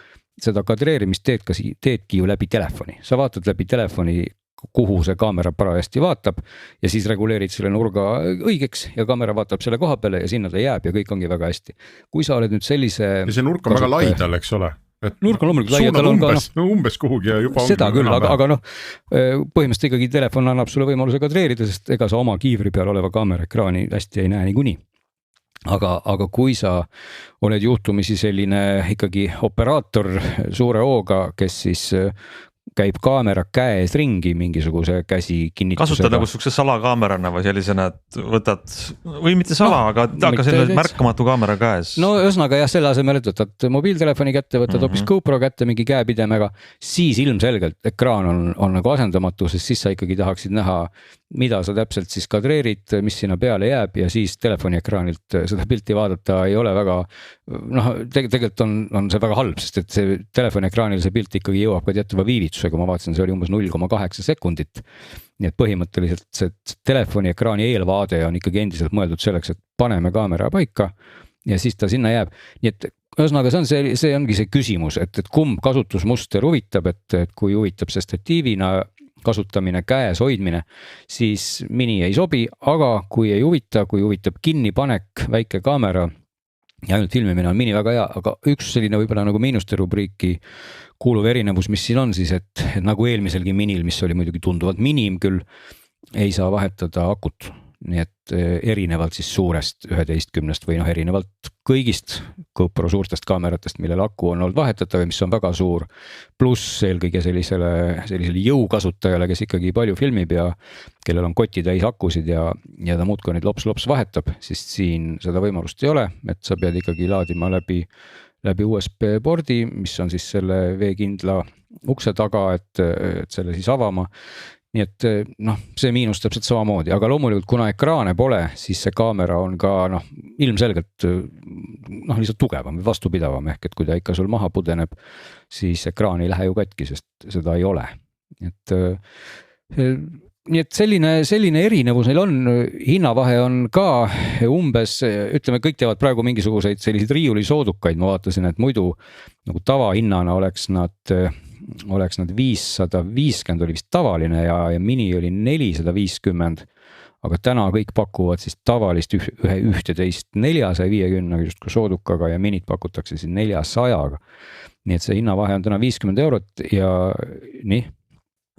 seda kadreerimist teedki ju läbi telefoni, sa vaatad läbi telefoni, kuhu see kaamera parajasti vaatab ja siis reguleerid selle nurga õigeks ja kaamera vaatab selle koha peale ja sinna ta jääb ja kõik ongi väga hästi. Kui sa oled nüüd sellise... Ja see nurk on väga laidal, eks ole? Nurk on loomulikult laia, tal on ka umbes kuhugi ja juba seda küll, aga põhimõtteliselt ikkagi telefon annab sulle võimaluse kadreerida, sest ega sa oma kiivri peal oleva kaamera ekraani hästi ei näe niikuinii. Aga kui sa oled juhtumisi selline ikkagi operaator suure hooga, kes siis käib kaamera käes ringi mingisuguse käsi kinnitusega. Kasutad nagu sukse salakaamerana või sellisena, et võtad või mitte sala, aga selline märkamatu kaamera käes. No ühesõnaga jah, selle asemel, et võtad mobiiltelefoni kätte, võtad hoopis GoPro kätte mingi käepidemega, siis ilmselgelt ekraan on nagu asendamatu, sest siis sa ikkagi tahaksid näha, mida sa täpselt siis kadreerid, mis sinna peale jääb ja siis telefoni ekraanilt seda pilti vaadata ei ole väga, tegelikult on see väga halb, sest et see telefoni ekraanil see pilt ikkagi jõuab ka teatava viivitusega, ma vaatasin, see oli umbes 0,8 sekundit. Nii et põhimõtteliselt see telefoni ekraani eelvaade on ikkagi endiselt mõeldud selleks, et paneme kaamera paika ja siis ta sinna jääb. Nii et ühesõnaga see ongi see küsimus, et kumb kasutusmuster huvitab, et kui huvitab see statiivina kasutamine, käes hoidmine, siis mini ei sobi, aga kui huvitab kinnipanek, väike kaamera ja ainult filmimine on mini väga hea, aga üks selline võib-olla nagu miinuste rubriiki kuuluv erinevus, mis siin on siis, et nagu eelmiselgi minil, mis oli muidugi tunduvalt minim küll, ei saa vahetada akut. Nii et erinevalt siis suurest 11 või erinevalt kõigist GoPro suurtest kaameratest, millel aku on olnud vahetatav ja mis on väga suur, pluss eelkõige sellisele jõukasutajale, kes ikkagi palju filmib ja kellel on koti täis akusid ja ta muudkui neid lops vahetab, siis siin seda võimalust ei ole, et sa pead ikkagi laadima läbi USB pordi, mis on siis selle veekindla ukse taga, et selle siis avama. Nii et see miinus täpselt samamoodi, aga loomulikult kuna ekraane pole, siis see kaamera on ka ilmselgelt lihtsalt tugevam või vastupidavam ehk et kui ta ikka sul maha pudeneb, siis ekraan ei lähe ju katki, sest seda ei ole. Nii et selline erinevus neil on, hinnavahe on ka umbes, ütleme kõik teevad praegu mingisuguseid selliseid riiulisoodukaid, ma vaatasin, et muidu nagu tavahinnana oleks nad 550 oli vist tavaline ja mini oli 450, aga täna kõik pakuvad siis tavalist 11 450 justkui soodukaga ja minit pakutakse siis 400-ga. Nii et see hinnavahe on täna 50 € ja nii.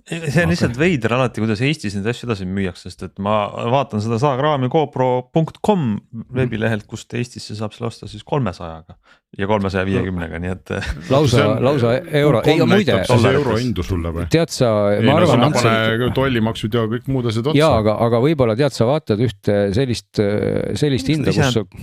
See on lihtsalt veider alati, kuidas Eestis neid asju edasi müüakse, sest et ma vaatan seda sagraami GoPro.com veebilehelt, kust Eestisse saab selle osta siis 300-ga ja 350-ga, nii et lausa euro, ei muide see euro hindu sulle või? Tead sa, ma arvan pane tollimaksud ja kõik muud asjad otsa. Jaa, aga võib-olla tead sa vaatad ühte sellist hinda,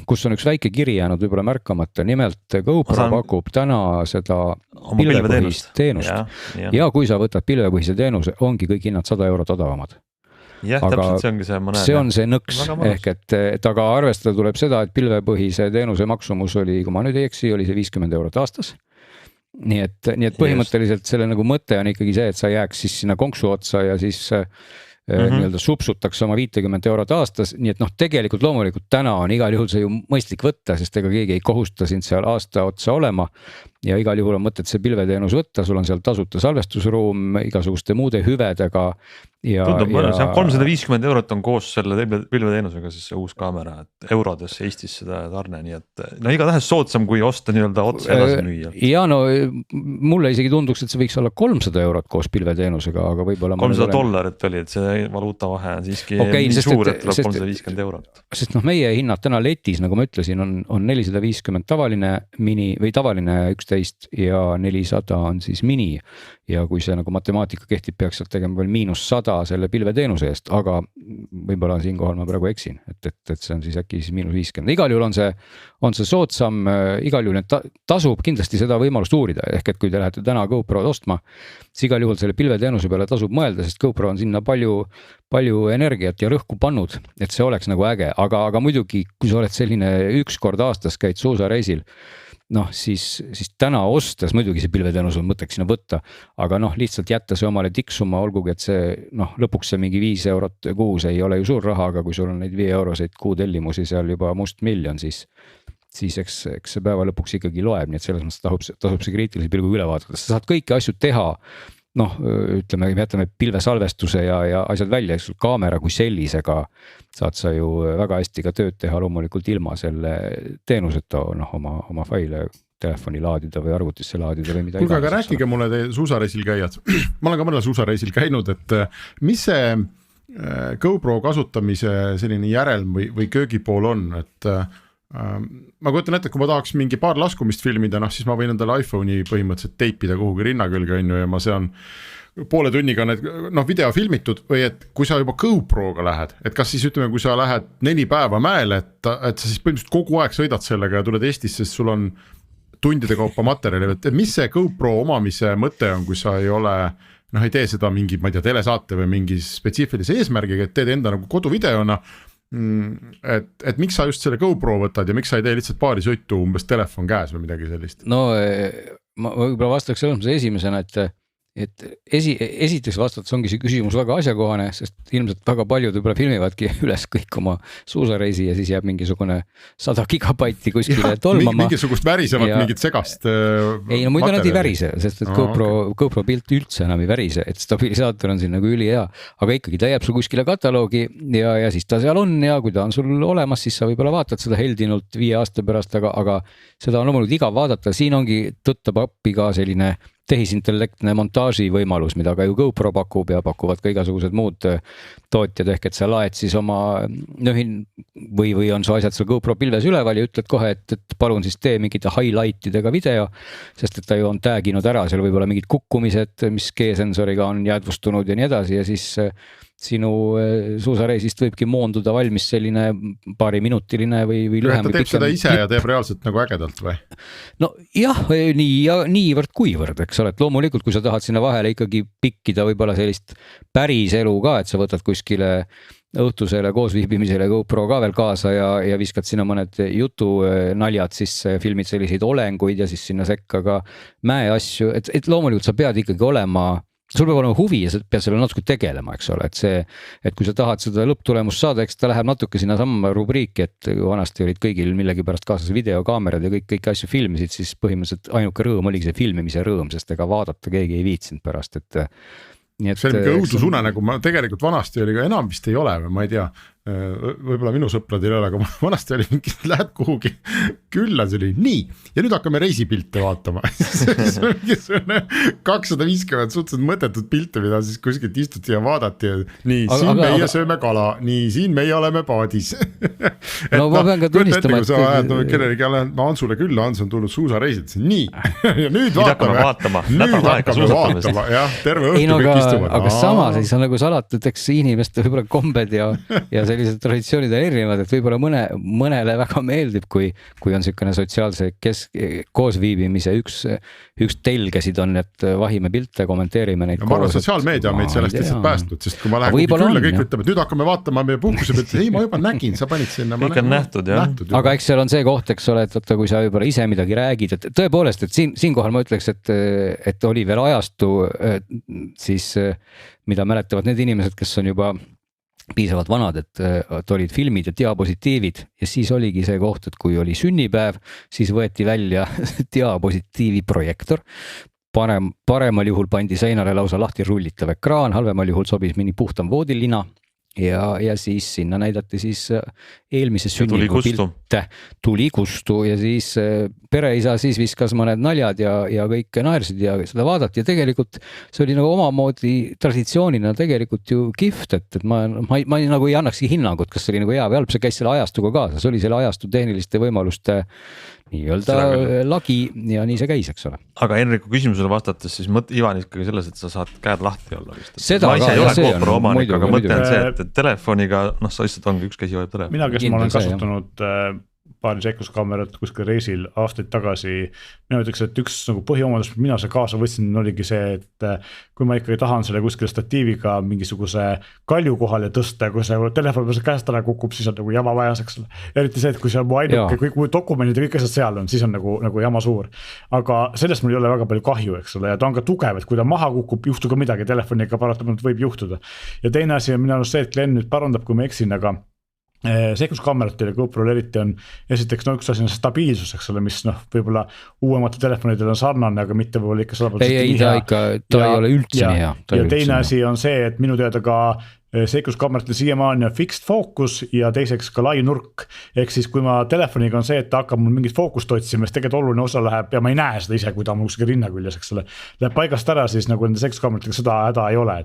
kus on üks väike kiri jäänud võib-olla märkamata, nimelt GoPro pakub täna seda pilvepõhist teenust ja kui sa võtad pilvepõhise teenuse, ongi kõik hinnad 100 € odavamad. Jah, täpselt see ongi see mõne. See on see nõks, ehk et aga arvestada tuleb seda, et pilvepõhise teenuse maksumus oli, kui ma nüüd ei eksi, oli see 50 € aastas. Nii et põhimõtteliselt selle nagu mõte on ikkagi see, et sa jääks siis sinna konksu otsa ja siis nii-öelda supsutakse oma 50 € aastas, nii et tegelikult loomulikult täna on igal juhul see ju mõistlik võtta, sest ega keegi ei kohusta sind seal aasta otsa olema ja igal juhul on mõtet see pilveteenus võtta, sul on seal tasuta salvestusruum igasuguste muude hüvedega. Tundub, 350 € on koos selle pilveteenusega siis see uus kaamera, et eurodes Eestis seda tarne, nii et igatahes soodsam kui osta nii-öelda otsa edasi müüa. Ja mulle isegi tunduks, et see võiks olla 300 € koos pilveteenusega, aga võib-olla $300 oli, et see valuutavahe on siiski nii suur, et tuleb 350 €. Sest meie hinnad täna letis, nagu ma ütlesin, on 450 tavaline mini või tavaline 11 ja 400 on siis mini ja kui see nagu matemaatika kehtib, peaks sealt tegema veel -100 selle pilveteenuse eest, aga võib-olla siinkohal ma praegu eksin, et see on siis äkki siis -50. Igal juhul on see soodsam, igal juhul tasub kindlasti seda võimalust uurida, ehk et kui te lähete täna GoPro'd ostma, siis igal juhul selle pilveteenuse peale tasub mõelda, sest GoPro on sinna palju energiat ja rõhku pannud, et see oleks nagu äge, aga muidugi, kui sa oled selline üks kord aastas käid suusareisil, siis täna ostes muidugi see pilveteenus on mõtteks sinna võtta, aga lihtsalt jätta see omale tiksuma, olgugi, et see lõpuks see mingi 5 € kuus ei ole ju suur raha, aga kui sul on neid 5 € kuutellimusi seal juba must miljon, siis siis eks see päeva lõpuks ikkagi loeb, nii et selles mõttes tasub see kriitilise pilguga üle vaadata, sa saad kõiki asju teha. Noh, ütleme, jätame pilvesalvestuse ja asjad välja, eks kaamera kui sellisega saad sa ju väga hästi ka tööd teha loomulikult ilma selle teenuseta oma faile telefoni laadida või arvutisse laadida või mida. Kuulge, aga rääkige mulle te suusareisil käijad. Ma olen ka mõnel suusareisil käinud, et mis see GoPro kasutamise selline järelm või köögipool on, et ma kujutan ette, kui ma tahaks mingi paar laskumist filmida, siis ma võin endale iPhone'i põhimõtteliselt teipida kuhugi rinna külge ja ma sean poole tunniga need video filmitud või et kui sa juba GoPro'ga lähed, et kas siis ütleme, kui sa lähed 4 päeva mäele, et sa siis põhimõtteliselt kogu aeg sõidad sellega ja tuled Eestisse, sest sul on tundide kaupa materjali, et mis see GoPro omamise mõte on, kui sa ei ole, ei tee seda mingi, ma ei tea, telesaate või mingi spetsiifilise eesmärgiga, et teed enda nagu koduvideona, et miks sa just selle GoPro võtad ja miks sa ei tee lihtsalt paari sõitu umbes telefon käes või midagi sellist? No ma võib-olla vastaks selles esimesena, et esiteks vastates ongi see küsimus väga asjakohane, sest ilmselt väga paljud võib-olla filmivadki üles kõik oma suusareisi ja siis jääb mingisugune 100 gigabaiti kuskile tolmama. Mingisugust värisevat, mingit segast ei, no muidu nad ei värise, sest et GoPro pilt üldse enam ei värise, et stabilisaator on siin nagu ülihea, aga ikkagi ta jääb sul kuskile kataloogi ja siis ta seal on ja kui ta on sul olemas, siis sa võib-olla vaatad seda heldinult 5 aasta pärast, aga seda on loomulikult igav vaadata, siin ongi tõttab appi ka selline tehisintellektne montaaži võimalus, mida ka ju GoPro pakub ja pakuvad ka igasugused muud tootjad, ehk et sa laed siis oma või on su asjad seal GoPro pilves üleval ja ütled kohe, et palun siis tee mingite highlightidega video, sest et ta ju on tag'inud ära seal võib-olla mingid kukkumised, mis G-sensoriga on jäädvustunud ja nii edasi ja siis sinu suusareisist võibki moonduda valmis selline paariminiutiline või lühem. Ta teeb seda ise ja teeb reaalselt nagu ägedalt või? No jah, niivõrd kuivõrd, eks ole, et loomulikult, kui sa tahad sinna vahele ikkagi pikkida võib-olla sellist päris elu ka, et sa võtad kuskile õhtusele koosviibimisele GoPro ka veel kaasa ja viskad sinna mõned jutunaljad, siis filmid selliseid olenguid ja siis sinna sekka ka mäeasju, et loomulikult sa pead ikkagi olema sul peab olema huvi ja sa pead selle natuke tegelema, eks ole, et kui sa tahad seda lõpptulemust saada, eks ta läheb natuke sinna samma rubriiki, et vanasti olid kõigil millegipärast kaasas videokaamerad ja kõik asju filmisid, siis põhimõtteliselt ainuke rõõm oligi see filmimise rõõm, sest ega vaadata keegi ei viitsinud pärast, et see oli mingi õudusune, nagu ma tegelikult vanasti oli, enam vist ei ole, ma ei tea, võib-olla minu sõpradel ei ole, aga vanasti oli mingi, lähed kuhugi külla, see oli nii ja nüüd hakkame reisipilte vaatama see on mingisugune 250 suhteliselt mõttetut pilte, mida siis kuskilt istuti ja vaadati ja nii, siin meie sööme kala, nii, siin meie oleme paadis no ma pean ka tunnistama, et sa ajad kellelegi Hansule külla, Hans on tulnud suusareisilt, nii ja nüüd vaatama jah, terve õhtu kõik istuvad. Aga sama siis on nagu salat, et eks inimeste võib-olla kombed ja sellised traditsioonid on erinevad, et võib-olla mõnele väga meeldib, kui on niisugune sotsiaalse koosviibimise üks telgesid on, et vahime pilte, kommenteerime neid. Ma arvan, sotsiaalmeedia on meid sellest lihtsalt päästnud, sest kui ma lähen külla, kõik ütleb, et nüüd hakkame vaatama meie puhkuse pealt, ei ma juba nägin, sa panid sinna. Kõik on nähtud, jah. Aga eks seal on see koht, eks ole, et kui sa võib-olla ise midagi räägid, et tõepoolest, et siinkohal ma ütleks, et oli veel ajastu siis, mida mäletavad need inimesed, kes on juba piisavalt vanad, et olid filmid ja diapositiivid ja siis oligi see koht, et kui oli sünnipäev, siis võeti välja diapositiivi projektor, paremal juhul pandi seinale lausa lahti rullitav ekraan, halvemal juhul sobis mingi puhtam voodilina ja siis sinna näidati siis eelmise sünniga pilte, tuli kustu ja siis pereisa siis viskas mõned naljad ja kõik naersid ja seda vaadati ja tegelikult see oli nagu omamoodi traditsioonina tegelikult ju kihvt, et ma nagu ei annakski hinnangut, kas see oli nagu hea või halb, see käis selle ajastuga kaasa, see oli selle ajastu tehniliste võimaluste nii-öelda lagi ja nii see käis, eks ole. Aga Henriku küsimusele vastates siis Ivan ikkagi selles, et sa saad käed lahti olla vist. Seda ka, ja see on omanik, aga mõte on see, et telefoniga, sa lihtsalt ongi üks käsi hoiab telefoni. Mina, kes ma olen kasutanud paari seikluskaamerat kuskil reisil aastaid tagasi, mina ütleks, et üks nagu põhiomadus, mina see kaasa võtsin, oligi see, et kui ma ikkagi tahan selle kuskil statiiviga mingisuguse kalju kohale tõsta, kui see telefon käest ära kukub, siis on nagu jama vajas, eks ole. Eriti see, et kui see on mu ainuke, kõik mu dokumendid ja kõik asjad seal on, siis on nagu jama suur. Aga sellest mul ei ole väga palju kahju, eks ole, ja ta on ka tugev, et kui ta maha kukub, juhtu ka midagi, telefoniga paratamatult võib juhtuda. Ja teine asi on minu arust see, et Glenn nüüd parandab, kui ma eksin, aga seikluskaameratele GoPro'l eriti on esiteks üks asi on stabiilsus, eks ole, mis võib-olla uuemate telefonidel on sarnane, aga mitte võib-olla ikka 100% ei, ta ei ole üldse nii hea. Ja teine asi on see, et minu teada ka seikluskaameratel siiamaani on fixed focus ja teiseks ka lai nurk. Ehk siis kui ma telefoniga on see, et ta hakkab mul mingit fookust otsima, siis tegelikult oluline osa läheb ja ma ei näe seda ise, kui ta on kuskil rinna küljes, eks ole. Läheb paigast ära, siis nagu nende seikluskaameratega seda häda ei ole,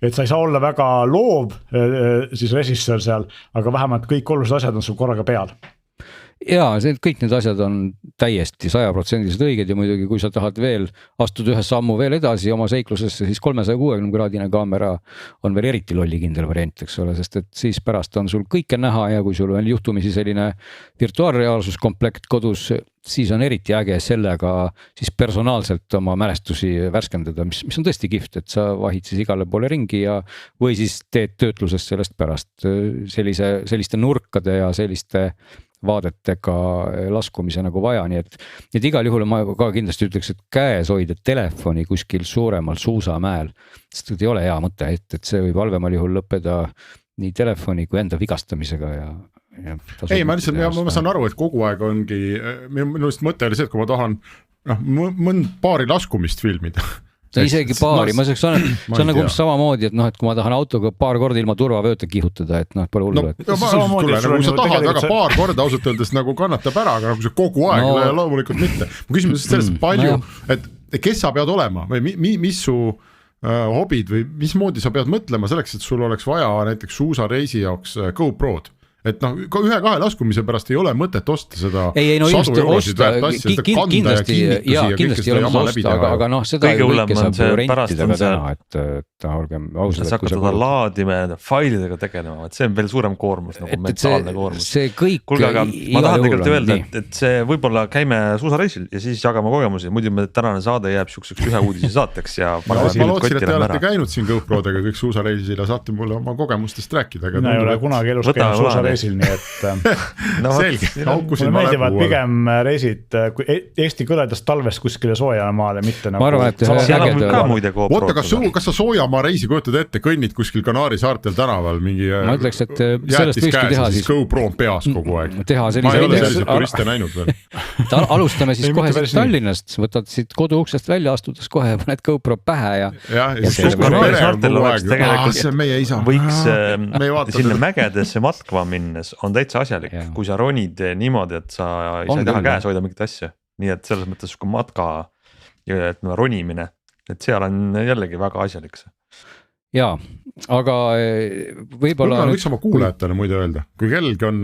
et sa ei saa olla väga loov siis režissöör seal, aga vähemalt kõik olulised asjad on sul korraga peal. Jaa, kõik need asjad on täiesti 100% õiged ja muidugi kui sa tahad veel astuda ühe sammu veel edasi oma seiklusesse, siis 360-kraadine kaamera on veel eriti lollikindel variant, eks ole, sest et siis pärast on sul kõike näha ja kui sul on juhtumisi selline virtuaalreaalsuskomplekt kodus, siis on eriti äge sellega siis personaalselt oma mälestusi värskendada, mis on tõesti kihvt, et sa vahid siis igale poole ringi ja või siis teed töötlusest sellest pärast selliste nurkade ja selliste vaadetega laskumise nagu vaja, nii et igal juhul ma ka kindlasti ütleks, et käes hoida telefoni kuskil suuremal suusamäel, sest ei ole hea mõte, et see võib halvemal juhul lõppeda nii telefoni kui enda vigastamisega ja ei, ma saan aru, et kogu aeg ongi, minu mõte oli see, et kui ma tahan paari laskumist filmida isegi paari, ma saaks see on nagu samamoodi, et et kui ma tahan autoga paar korda ilma turvavööta kihutada, et pole hullu. Kui sa tahad väga paar korda ausalt öeldes nagu kannatab ära, aga nagu see kogu aeg loomulikult mitte. Ma küsimus sellest palju, et kes sa pead olema või mis su hobid või mismoodi sa pead mõtlema selleks, et sul oleks vaja näiteks suusareisi jaoks GoPro'd. Et ühe-kahe laskumise pärast ei ole mõtet osta seda sadu eurosid väärt asja, seda kanda ja kinnitusi ja kõike seda jama läbi teha. Aga seda ju kõike saab ju rentida ka täna, et olgem ausad. Sa hakkad seda laadime ja failidega tegelema, et see on veel suurem koormus, nagu mentaalne koormus. See kõik Kulge, aga ma tahan tegelikult öelda, et see võib-olla käime suusareisil ja siis jagame kogemusi, muidu me tänane saade jääb siukseks ühe uudise saateks ja ma lootsin, et te olete käinud siin GoProdega kõik suusareisil ja saate mulle oma kogemustest rääkida. Mina ei ole kunagi elus käinud suusareisil, nii et selge, aukusin ma meeldivad pigem reisid Eesti kõledast talvest kuskile soojamaale, mitte nagu oota, kas sa soojamaa reisi kujutad ette, kõnnid kuskil Kanaari saartel tänaval mingi ma ütleks, et sellest võikski teha siis GoPro on peas kogu aeg ma ei ole selliseid turiste näinud veel alustame siis kohe siit Tallinnast, võtad siit kodu uksest välja astudes kohe, paned GoPro pähe ja Kanaari saartel oleks tegelikult meie isa võiks sinna mägedesse matkama minnes on täitsa asjalik, kui sa ronid niimoodi, et sa ei saa taha käes hoida mingit asja. Nii et selles mõttes kui matka ja ronimine, et seal on jällegi väga asjalik see. Jaa, aga võib-olla võiks oma kuulajatele muide öelda, kui kellelgi on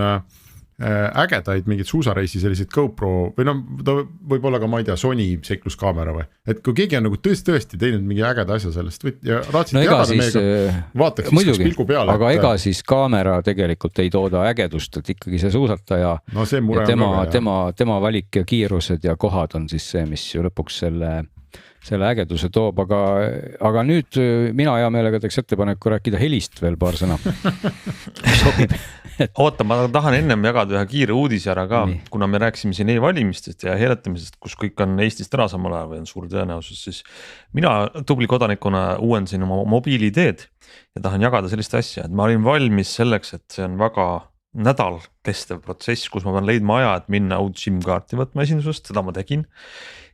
ägedaid mingid suusareisi selliseid GoPro või ta võib olla ka, ma ei tea, Sony seikluskaamera või, et kui keegi on nagu tõesti teinud mingi ägeda asja sellest ja raatsid jagada meiega, vaataks viskaks pilgu peale. Aga ega siis kaamera tegelikult ei tooda ägedust, et ikkagi see suusataja tema valik ja kiirused ja kohad on siis see, mis ju lõpuks selle ägeduse toob, aga nüüd mina hea meelega teeks ettepaneku rääkida helist veel paar sõna. Oota, ma tahan ennem jagada ühe kiire uudise ära ka, kuna me rääksime siin e-valimistest ja hääletamisest, kus kõik on Eestist ära samal ajal või on suur tõenäosus, siis mina tubli kodanikuna uuendasin oma mobiil-ID-d ja tahan jagada sellist asja, et ma olin valmis selleks, et see on väga nädal kestev protsess, kus ma pean leidma aja, et minna uut SIM-kaarti võtma esindusest, seda ma tegin.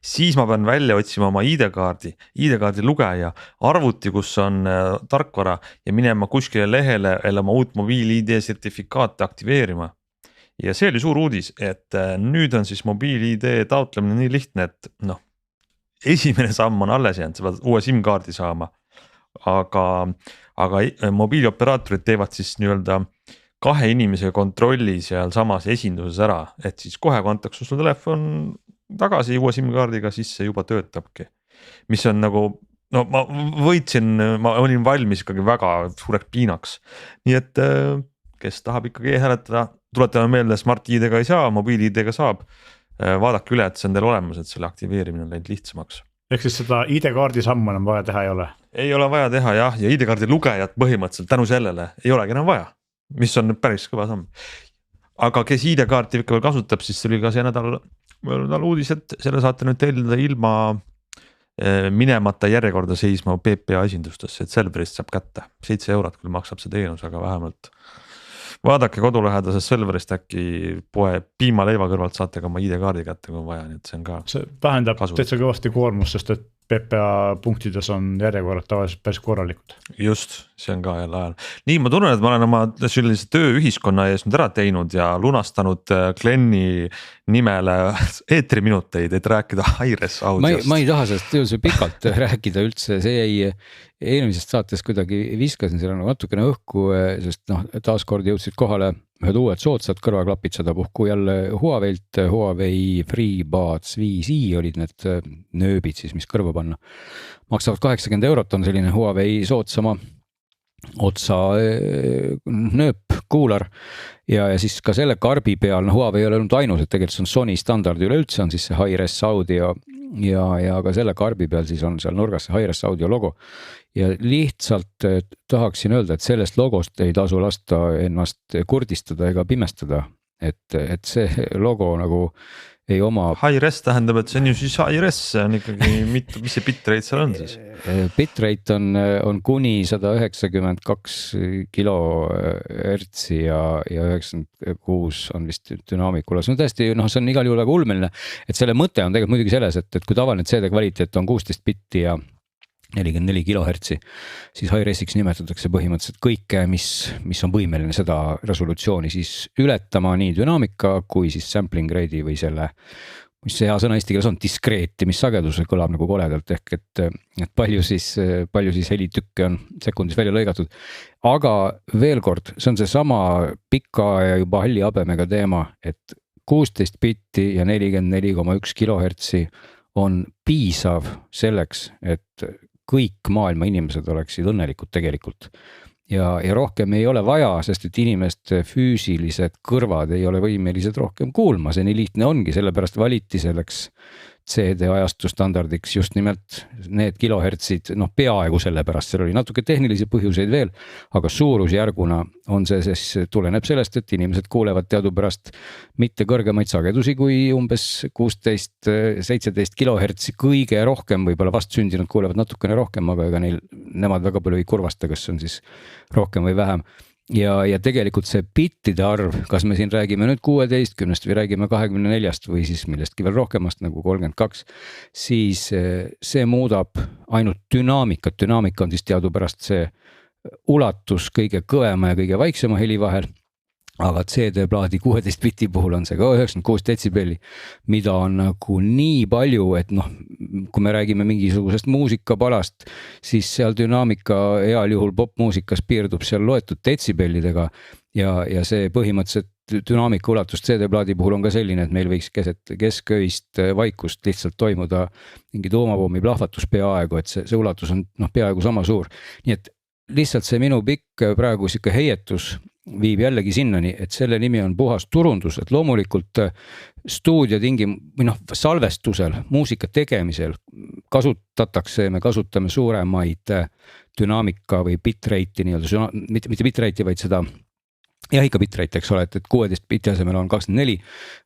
Siis ma pean välja otsima oma ID-kaardi lugeja, arvuti, kus on tarkvara ja minema kuskile lehele oma uut mobiil-ID sertifikaate aktiveerima. Ja see oli suur uudis, et nüüd on siis mobiil-ID taotlemine nii lihtne, et esimene samm on alles jäänud, sa pead uue SIM-kaardi saama, aga mobiilioperaatorid teevad siis nii-öelda 2 inimese kontrolli seal samas esinduses ära, et siis kohe kantakse sul telefon tagasi uue SIM-kaardiga, siis see juba töötabki. Mis on nagu, ma olin valmis ikkagi väga suureks piinaks. Nii et kes tahab ikkagi e-hääletada, tuletame meelde, Smart ID-ga ei saa, mobiil-ID-ga saab. Vaadake üle, et see on teil olemas, et selle aktiveerimine on läinud lihtsamaks. Ehk siis seda ID-kaardi sammu enam vaja teha ei ole? Ei ole vaja teha jah, ja ID-kaardi lugejat põhimõtteliselt tänu sellele ei olegi enam vaja. Mis on päris kõva samm. Aga kes ID-kaarti ikka veel kasutab, siis oli ka see nädal uudis, et selle saate nüüd tellida ilma minemata järjekorda seisma PPA esindustesse, et Selverist saab kätte 7 eurot, küll maksab see teenus, aga vähemalt vaadake kodulähedasest Selverist äkki poe piimaleiva kõrvalt saate ka oma ID-kaardi kätte, kui on vaja, nii et see on ka. See vähendab kasulik. täitsa kõvasti koormust, sest et PPA punktides on järjekorrad tavaliselt päris korralikud. Just, see on ka jälle ajal. Nii, ma tunnen, et ma olen oma sellise töö ühiskonna ees nüüd ära teinud ja lunastanud Glenni nimele eetriminuteid, et rääkida Hi-Res audiost. Ma ei taha sellest üldse pikalt rääkida üldse, see ei eelmisest saates kuidagi viskasin selle natukene õhku, sest taaskord jõudsid kohale ühed uued soodsad kõrvaklapid sedapuhku jälle Huawei'lt, Huawei FreeBuds 5i olid need nööbid siis, mis kõrva panna. Maksavad 80 €, on selline Huawei soodsama otsa nööp, kuular ja siis ka selle karbi peal, Huawei ei ole olnud ainus, et tegelikult see on Sony standard üleüldse on siis see Hi-Res audio ja ka selle karbi peal siis on seal nurgas see Hi-Res audio logo ja lihtsalt tahaksin öelda, et sellest logost ei tasu lasta ennast kurdistada ega pimestada, et see logo nagu ei oma. Hi-Res tähendab, et see on ju siis Hi-Res, see on ikkagi mis see bitrate seal on siis? Bitrate on kuni 192 kilohertsi ja 96 on vist dünaamikule. See on tõesti, see on igal juhul väga ulmeline, et selle mõte on tegelikult muidugi selles, et kui tavaline CD kvaliteet on 16 bitti ja 44 kilohertsi, siis Hi-Resiks nimetatakse põhimõtteliselt kõike, mis on võimeline seda resolutsiooni siis ületama nii dünaamika kui siis sampling rate'i või selle, mis see hea sõna eesti keeles on, diskreeti, mis sageduse kõlab nagu koledalt ehk et palju siis helitükke on sekundis välja lõigatud. Aga veel kord, see on see sama pika ja juba halli habemega teema, et 16 bitti ja 44,1 kilohertsi on piisav selleks, et kõik maailma inimesed oleksid õnnelikud tegelikult ja rohkem ei ole vaja, sest et inimeste füüsilised kõrvad ei ole võimelised rohkem kuulma, see nii lihtne ongi, sellepärast valiti selleks CD ajastu standardiks just nimelt need kilohertsid, peaaegu sellepärast, seal oli natuke tehnilisi põhjuseid veel, aga suurusjärguna on see siis tuleneb sellest, et inimesed kuulevad teadupärast mitte kõrgemaid sagedusi kui umbes 16-17 kilohertsi, kõige rohkem, võib-olla vastsündinud kuulevad natukene rohkem, aga ega nemad väga palju ei kurvasta, kas on siis rohkem või vähem. Ja tegelikult see bittide arv, kas me siin räägime nüüd 16 või räägime 24 või siis millestki veel rohkemast nagu 32, siis see muudab ainult dünaamikat. Dünaamika on siis teadupärast see ulatus kõige kõvema ja kõige vaiksema heli vahel. Aga CD-plaadi 16 biti puhul on see ka 96 detsibelli, mida on nagu nii palju, et kui me räägime mingisugusest muusikapalast, siis seal dünaamika heal juhul popmuusikas piirdub seal loetud detsibellidega ja see põhimõtteliselt dünaamika ulatus CD-plaadi puhul on ka selline, et meil võiks keset kesköist vaikust lihtsalt toimuda mingi tuumapommi plahvatus peaaegu, et see ulatus on peaaegu sama suur. Nii et lihtsalt see minu pikk praegu siuke heietus viib jällegi sinnani, et selle nimi on puhas turundus, et loomulikult salvestusel, muusika tegemisel me kasutame suuremaid dünaamika või bitrate'i nii-öelda, mitte bitrate'i, vaid seda jah, ikka bitrate, eks ole, et 16 biti asemel on 24,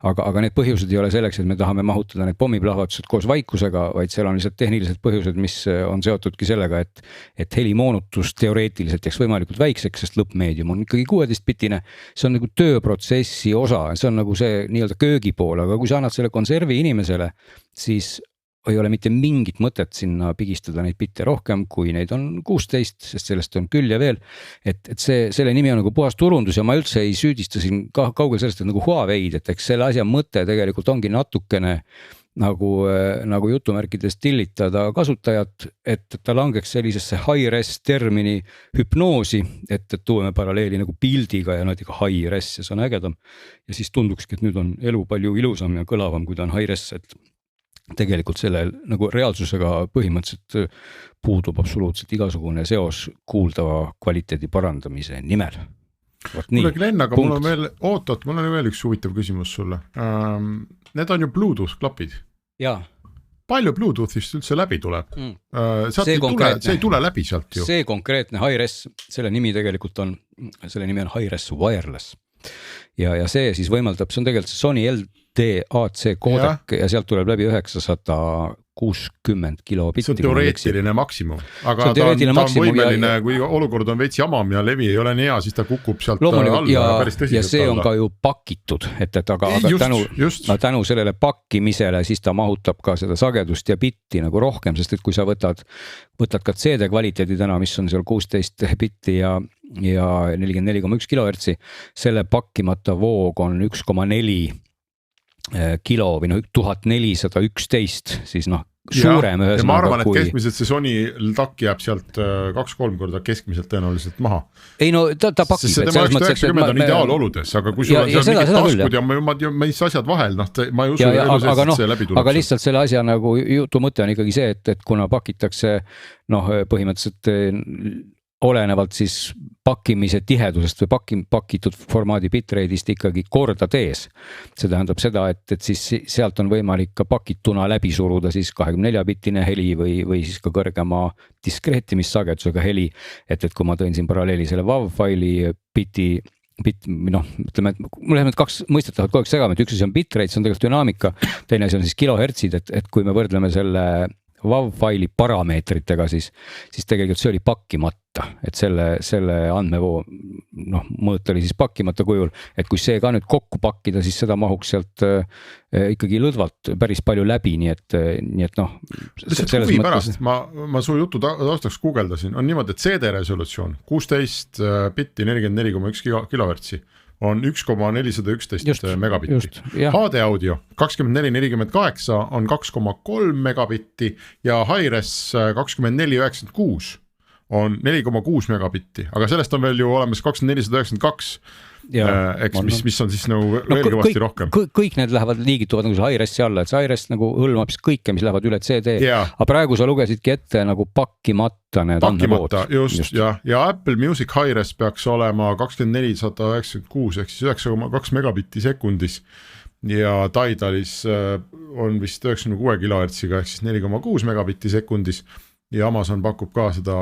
aga need põhjused ei ole selleks, et me tahame mahutada need pommiplahvatused koos vaikusega, vaid seal on lihtsalt tehnilised põhjused, mis on seotudki sellega, et helimoonutus teoreetiliselt jääks võimalikult väikseks, sest lõppmeedium on ikkagi 16-bitine. See on nagu tööprotsessi osa, see on nagu see nii-öelda köögipool, aga kui sa annad selle konservi inimesele, siis ei ole mitte mingit mõtet sinna pigistada neid bitte rohkem, kui neid on 16, sest sellest on küll ja veel, et selle nimi on nagu puhas turundus ja ma üldse ei süüdista siin kaugel sellest, et nagu Huawei'd, et eks selle asja mõte tegelikult ongi natukene nagu jutumärkides tillitada kasutajat, et ta langeks sellisesse Hi-Res termini hüpnoosi, et tuume paralleeli nagu pildiga ja ka Hi-Res ja see on ägedam ja siis tundukski, et nüüd on elu palju ilusam ja kõlavam, kui ta on Hi-Res, et tegelikult sellel nagu reaalsusega põhimõtteliselt puudub absoluutselt igasugune seos kuuldava kvaliteedi parandamise nimel. Kuule Glenn, aga mul on veel üks huvitav küsimus sulle. Need on ju Bluetooth klapid. Jaa. Palju Bluetoothist üldse läbi tuleb? See ei tule läbi sealt ju. See konkreetne Hi-Res, selle nimi on Hi-Res Wireless. Ja see siis võimaldab, see on tegelikult Sony DAC koodek ja sealt tuleb läbi 960 kilobitti. See on teoreetiline maksimum, aga ta on võimeline, kui olukord on veits jamam ja levi ei ole nii hea, siis ta kukub sealt alla ja päris tõsiselt ja see on ka ju pakitud, et aga tänu sellele pakkimisele siis ta mahutab ka seda sagedust ja bitti nagu rohkem, sest et kui sa võtad ka CD kvaliteedi täna, mis on seal 16 bitti ja 44,1 kHz, selle pakkimata voog on 1,4 kilo või 1411, siis suurem ühesõnaga. Ma arvan, et keskmiselt see Sony takk jääb sealt 2-3 korda keskmiselt tõenäoliselt maha. Ei no ta pakib. See tema 190 on ideaaloludes, aga kui sul on seal mingid taskud ja mis asjad vahel, ma ei usu, et see läbi tuleb. Aga lihtsalt selle asja nagu jutu mõte on ikkagi see, et kuna pakitakse põhimõtteliselt olenevalt siis pakkimise tihedusest või pakitud formaadi bitrate'ist ikkagi korda tees. See tähendab seda, et siis sealt on võimalik ka pakituna läbi suruda siis 24-bitine heli või siis ka kõrgema diskreetimissagedusega heli. Et kui ma tõin siin paralleeli selle WAV-faili ütleme, et mul läheb need kaks mõistet lähevad kogu aeg segama, et üks asi on bitrate, see on tegelikult dünaamika, teine asi on siis kilohertsid, et kui me võrdleme selle WAV-faili parameetritega, siis tegelikult see oli pakkimata, et selle andmevoo mõõt oli siis pakkimata kujul, et kui see ka nüüd kokku pakkida, siis seda mahuks sealt ikkagi lõdvalt päris palju läbi, nii et lihtsalt huvi pärast, ma su jutu taustaks guugeldasin, on niimoodi, et CD resolutsioon 16 bitti 44,1 kHz on 1,411 megabitti. HD audio 2448 on 2,3 megabitti ja Hi-Res 2496 on 4,6 megabitti, aga sellest on veel ju olemas 2492, mis on siis nagu veel kõvasti rohkem. Kõik need liigituvad nagu see Hi-Resi alla, et see Hi-Res nagu hõlmab kõike, mis lähevad üle CD, aga praegu sa lugesidki ette nagu pakkimata need andmevood. Just. Ja Apple Music Hi-Res peaks olema 2496 ehk siis 9,2 megabitti sekundis ja Tidalis on vist 96 kHz-iga ehk siis 4,6 megabitti sekundis ja Amazon pakub ka seda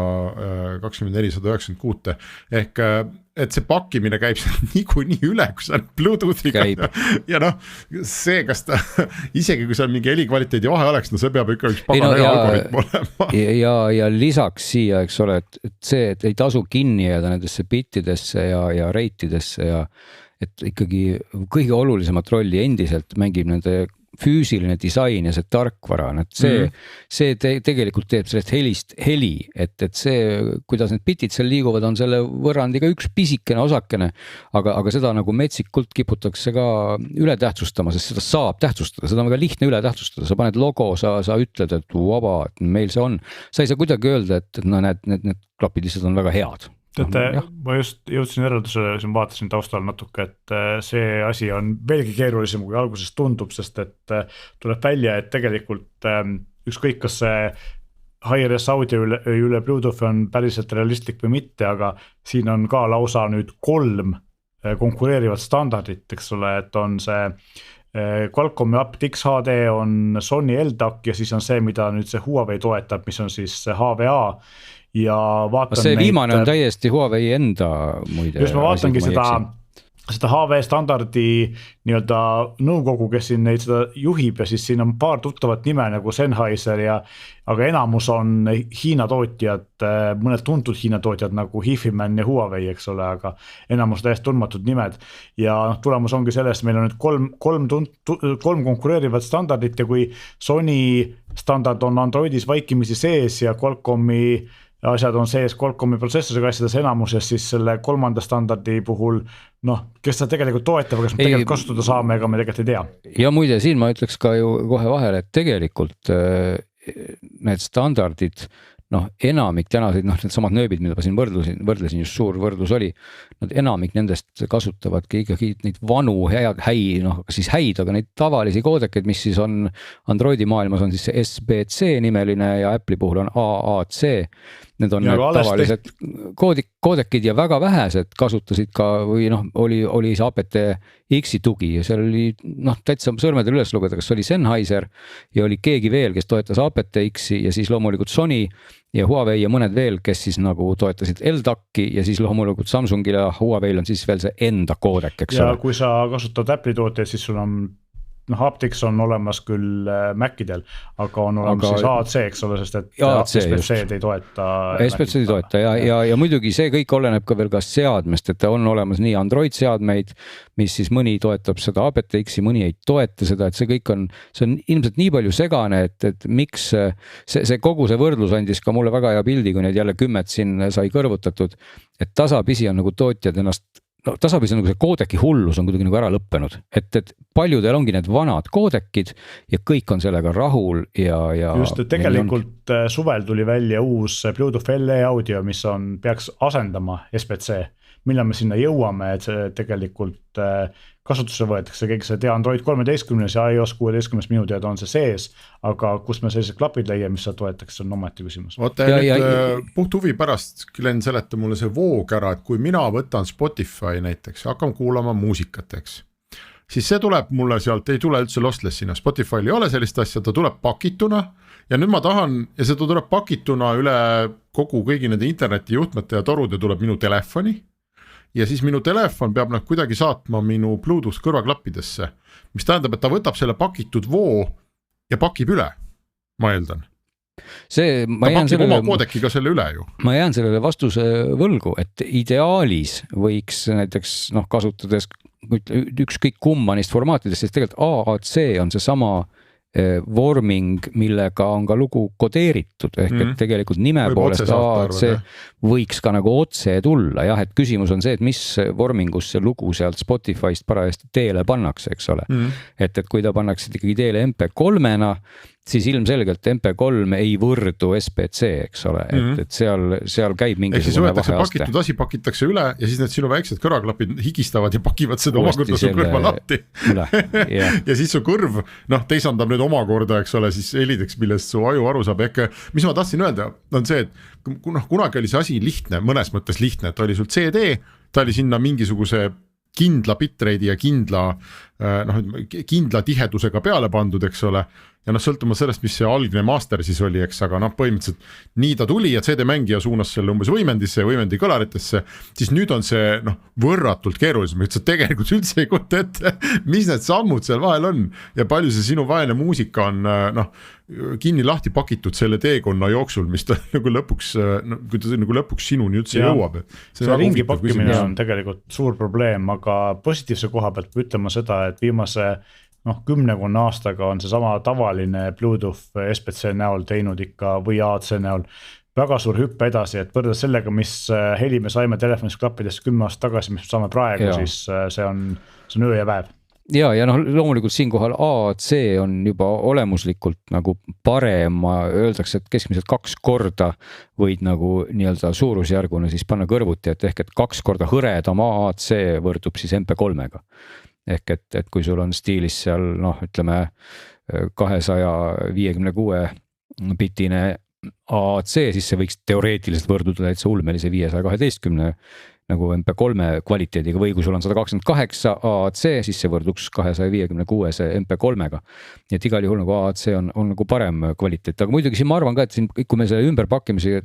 2496 ehk et see pakkimine käib niikuinii üle, kui sa Bluetoothiga ja see, kas ta isegi kui seal mingi helikvaliteedi vahe oleks, see peab ikka üks pagana hea algoritm olema. Ja lisaks siia, eks ole, et see, et ei tasu kinni jääda nendesse bittidesse ja reitidesse ja et ikkagi kõige olulisemat rolli endiselt mängib nende füüsiline disain ja see tarkvara, et see tegelikult teeb sellest helist heli, et see, kuidas need bitid seal liiguvad, on selle võrrandiga üks pisikene osakene, aga seda nagu metsikult kiputakse ka üle tähtsustama, sest seda saab tähtsustada, seda on väga lihtne üle tähtsustada, sa paned logo, sa ütled, et vaba, et meil see on, sa ei saa kuidagi öelda, et need klapid lihtsalt on väga head. Ma just jõudsin järeldusele, siin vaatasin taustal natuke, et see asi on veelgi keerulisem, kui alguses tundub, sest et tuleb välja, et tegelikult ükskõik, kas see Hi-Res audio üle Bluetoothi on päriselt realistlik või mitte, aga siin on ka lausa nüüd 3 konkureerivat standardit, eks ole, et on see Qualcomm'i aptX HD, on Sony LDAC ja siis on see, mida nüüd see Huawei toetab, mis on siis HVA ja vaatan see viimane on täiesti Huawei enda muide. Just ma vaatangi seda HV standardi nii-öelda nõukogu, kes siin neid seda juhib ja siis siin on paar tuttavat nime nagu Sennheiser aga enamus on Hiina tootjad, mõned tuntud Hiina tootjad nagu Hifiman ja Huawei, eks ole, aga enamus täiesti tundmatud nimed ja tulemus ongi sellest, meil on nüüd kolm konkureerivat standardit ja kui Sony standard on Androidis vaikimisi sees ja Qualcomm'i asjad on sees Qualcomm'i protsessoriga asjades enamuses, siis selle kolmanda standardi puhul, kes seda tegelikult toetab, kas me tegelikult kasutada saame, ega me tegelikult ei tea. Ja muide, siin ma ütleks ka ju kohe vahele, et tegelikult need standardid, enamik tänaseid, need samad nööbid, mida ma siin võrdlesin, just suur võrdlus oli, enamik nendest kasutavadki ikkagi neid vanu häid, aga neid tavalisi koodekeid, mis siis on Androidi maailmas on siis see SBC nimeline ja Apple'i puhul on AAC. Need on tavalised koodekid ja väga vähesed kasutasid ka või oli see aptX-i tugi ja seal oli täitsa sõrmedel üles lugeda, kas oli Sennheiser ja oli keegi veel, kes toetas aptX-i ja siis loomulikult Sony ja Huawei ja mõned veel, kes siis nagu toetasid LDAC-i ja siis loomulikult Samsungil ja Huaweil on siis veel see enda koodek, eks ole. Ja kui sa kasutad Apple'i tooteid, siis sul on Aptix on olemas küll Macidel, aga on olemas siis AAC, eks ole, sest et SPC-d ei toeta. SPC-d ei toeta ja muidugi see kõik oleneb ka veel ka seadmest, et on olemas nii Android seadmeid, mis siis mõni toetab seda aptX-i, mõni ei toeta seda, et see kõik on ilmselt nii palju segane, et miks see kogu see võrdlus andis ka mulle väga hea pildi, kui need jälle 10 siin sai kõrvutatud, et tasapisi on nagu tootjad ennast tasapisi nagu see koodeki hullus on kuidagi nagu ära lõppenud, et paljudel ongi need vanad koodekid ja kõik on sellega rahul ja just, et tegelikult suvel tuli välja uus Bluetooth LE audio, mis peaks asendama SPC, millal me sinna jõuame, et see tegelikult kasutusse võetakse, kõik see Android 13 ja iOS 16 minu teada on see sees, aga kus me sellised klapid leia, mis seda toetaks, on ometi küsimus. Oota, puht huvi pärast, Glen, seleta mulle see voog ära, et kui mina võtan Spotify näiteks, hakkan kuulama muusikat, eks, siis see tuleb mulle sealt, ei tule üldse losslessina, Spotify'l ei ole sellist asja, ta tuleb pakituna ja nüüd ma tahan, ja seda tuleb pakituna üle kõigi nende internetijuhtmete ja torude tuleb minu telefoni. Ja siis minu telefon peab nad kuidagi saatma minu Bluetooth kõrvaklappidesse, mis tähendab, et ta võtab selle pakitud voo ja pakib üle, ma eeldan. Ta pakib oma koodekiga selle üle ju. Ma jään sellele vastuse võlgu, et ideaalis võiks näiteks kasutades ükskõik kumma neist formaatidest, sest tegelikult AAC on see sama vorming, millega on ka lugu kodeeritud, ehk et tegelikult nime poolest AAC võiks ka nagu otse tulla, jah, et küsimus on see, et mis vormingus see lugu sealt Spotify'st parajasti teele pannakse, eks ole. Et kui ta pannakse ikkagi teele MP3-na, siis ilmselgelt MP3 ei võrdu SPC, eks ole, et seal käib mingisugune vaheaste. Pakitud asi pakitakse üle ja siis need sinu väiksed kõrvaklapid higistavad ja pakivad seda omakorda su kõrva lahti. Ja siis su kõrv, teisandab nüüd omakorda, eks ole, siis helideks, millest su aju aru saab. Mis ma tahtsin öelda, on see, et kunagi oli see asi lihtne, mõnes mõttes lihtne, et oli sul CD, ta oli sinna mingisuguse kindla bitrate'i ja kindla tihedusega peale pandud, eks ole. Ja sõltuma sellest, mis see algne master siis oli, eks, aga põhimõtteliselt nii ta tuli ja CD-mängija suunas selle umbes võimendisse ja võimendi kõlaritesse, siis nüüd on see võrratult keerulisem, et sa tegelikult üldse ei kujuta ette, mis need sammud seal vahel on ja palju see sinu vaene muusika on kinni lahti pakitud selle teekonna jooksul, mis ta nagu lõpuks, kui ta nagu lõpuks sinuni üldse jõuab. See ringi pakkimine on tegelikult suur probleem, aga positiivse koha pealt ütlema seda, et viimase 10 aastaga on see sama tavaline Bluetooth SPC näol teinud ikka või AAC näol väga suur hüppe edasi, et võrreldes sellega, mis heli me saime telefonis klappidest 10 aastat tagasi, mis saame praegu, siis see on öö ja päev. Ja loomulikult siinkohal AAC on juba olemuslikult nagu parem, öeldakse, et keskmiselt 2 korda võid nagu nii-öelda suurusjärguna siis panna kõrvuti, et ehk et 2 korda hõredam AAC võrdub siis MP3-ga. Ehk et kui sul on stiilis seal, ütleme 256 bitine AAC, siis see võiks teoreetiliselt võrduda täitsa ulmelise 512 nagu MP3 kvaliteediga või kui sul on 128 AAC, siis see võrduks 256 MP3-ga. Nii et igal juhul nagu AAC on nagu parem kvaliteet, aga muidugi siin ma arvan ka, et siin, kui me selle ümberpakkimise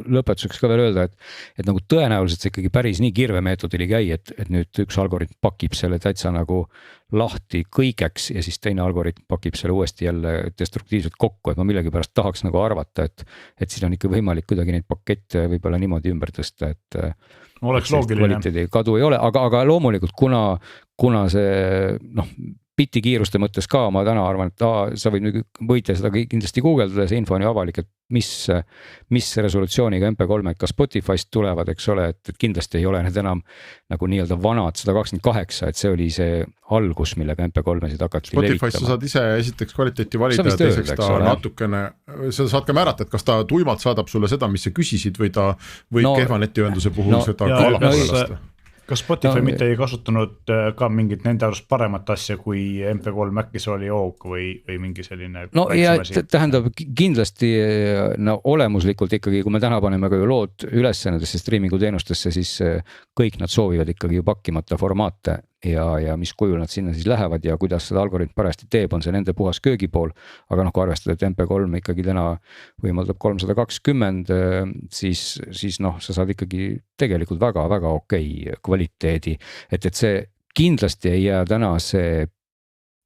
lõpetuseks ka veel öelda, et nagu tõenäoliselt see ikkagi päris nii kirve meetodil ei käi, et nüüd üks algoritm pakib selle täitsa nagu lahti kõigeks ja siis teine algoritm pakib selle uuesti jälle destruktiivselt kokku, et ma millegipärast tahaks nagu arvata, et siin on ikka võimalik kuidagi neid pakette võib-olla niimoodi ümber tõsta, et oleks loogiline. Kadu ei ole, aga loomulikult kuna see biti kiiruste mõttes ka, ma täna arvan, et sa võite seda kindlasti guugeldada, see info on ju avalik, et mis resolutsiooniga MP3 ka Spotify'st tulevad, eks ole, et kindlasti ei ole need enam nagu nii-öelda vanad 128, et see oli see algus, millega MP3-sid hakati levitama. Spotify'st sa saad ise esiteks kvaliteeti valida ja teiseks ta natukene, sa saad ka määrata, et kas ta tuimalt saadab sulle seda, mis sa küsisid või ta võib kehva netiühenduse puhul seda kaalama. Kas Spotify mitte ei kasutanud ka mingit nende arust paremat asja kui MP3 Macis oli OOG või mingi selline? Tähendab kindlasti olemuslikult ikkagi, kui me täna paneme ka ju lood üles nendesse streamingu teenustesse, siis kõik nad soovivad ikkagi ju pakkimata formaate ja mis kujul nad sinna siis lähevad ja kuidas seda algoritm parajasti teeb, on see nende puhas köögipool, aga kui arvestada, et MP3 ikkagi täna võimaldab 320, siis sa saad ikkagi tegelikult väga-väga okei kvaliteedi, et see kindlasti ei jää täna see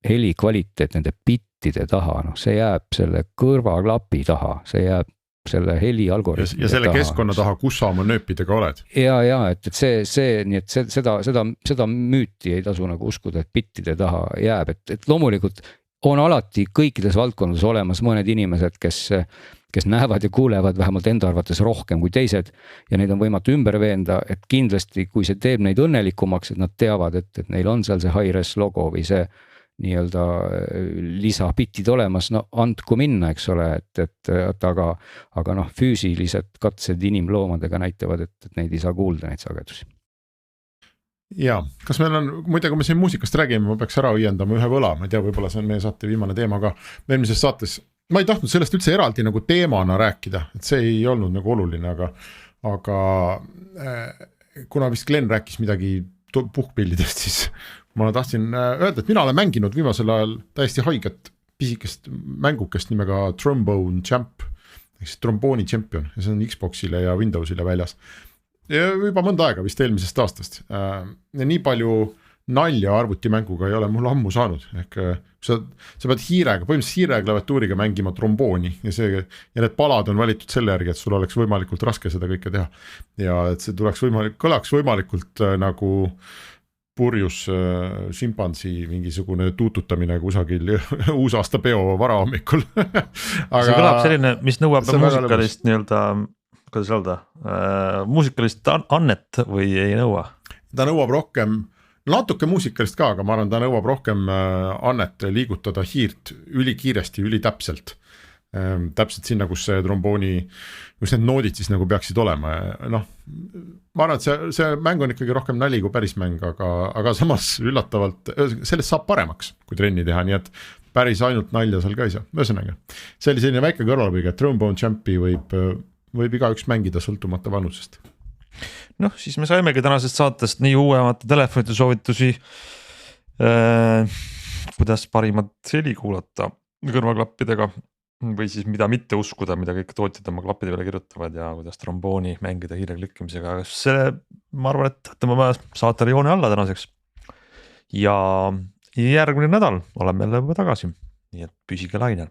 heli kvaliteet nende bittide taha, noh, see jääb selle kõrvaklapi taha, see jääb selle heli algoritmi ja selle keskkonna taha, kus sa oma nööpidega oled. Ja, et see, nii et seda müüti ei tasu nagu uskuda, et bittide taha jääb, et loomulikult on alati kõikides valdkondades olemas mõned inimesed, kes näevad ja kuulevad vähemalt enda arvates rohkem kui teised ja neid on võimatu ümber veenda, et kindlasti kui see teeb neid õnnelikumaks, et nad teavad, et neil on seal see high-res logo või see nii-öelda lisabitid olemas, no andku minna, eks ole, aga noh, füüsilised katsed inimloomadega näitavad, et neid ei saa kuulda, neid sagedusi. Ja, kas meil on, muide, kui me siin muusikast räägime, ma peaks ära õiendama ühe võla, ma ei tea, võib-olla see on meie saate viimane teema ka. Eelmises saates, ma ei tahtnud sellest üldse eraldi nagu teemana rääkida, et see ei olnud nagu oluline, aga kuna vist Glen rääkis midagi puhkpillidest, siis ma tahtsin öelda, et mina olen mänginud viimasel ajal täiesti haiget pisikest mängukest nimega Trombone Champ, trombooni champion, ja see on Xboxile ja Windowsile väljas. Ja juba mõnda aega vist eelmisest aastast. Ja nii palju nalja arvutimänguga ei ole mul ammu saanud. Ehk sa pead hiirega, põhimõtteliselt hiireklaviatuuriga mängima trombooni ja need palad on valitud selle järgi, et sul oleks võimalikult raske seda kõike teha. Ja et see kõlaks võimalikult nagu purjus šimpansi mingisugune tuututamine kusagil uusaasta peo varahommikul. See kõlab selline, mis nõuab muusikalist nii-öelda, kuidas öelda, muusikalist annet või ei nõua? Ta nõuab rohkem, natuke muusikalist ka, aga ma arvan, ta nõuab rohkem annet liigutada hiirt ülikiiresti, ülitäpselt. Täpselt sinna, kus see trombooni, kus need noodid siis nagu peaksid olema. Noh, ma arvan, et see mäng on ikkagi rohkem nali kui päris mäng, aga samas üllatavalt, sellest saab paremaks, kui trenni teha, nii et päris ainult nalja seal ka ei saa. Ühesõnaga, see oli selline väike kõrvalpõige, et Trombone Champi võib igaüks mängida sõltumata vanusest. Noh, siis me saimegi tänasest saatest nii uuemate telefonide soovitusi, kuidas parimat heli kuulata kõrvaklappidega või siis mida mitte uskuda, mida kõik tootjad oma klappide peale kirjutavad ja kuidas trombooni mängida hiire klikkimisega. See, ma arvan, et tõmbame saatele joone alla tänaseks ja järgmine nädal oleme jälle tagasi, nii et püsige lainel.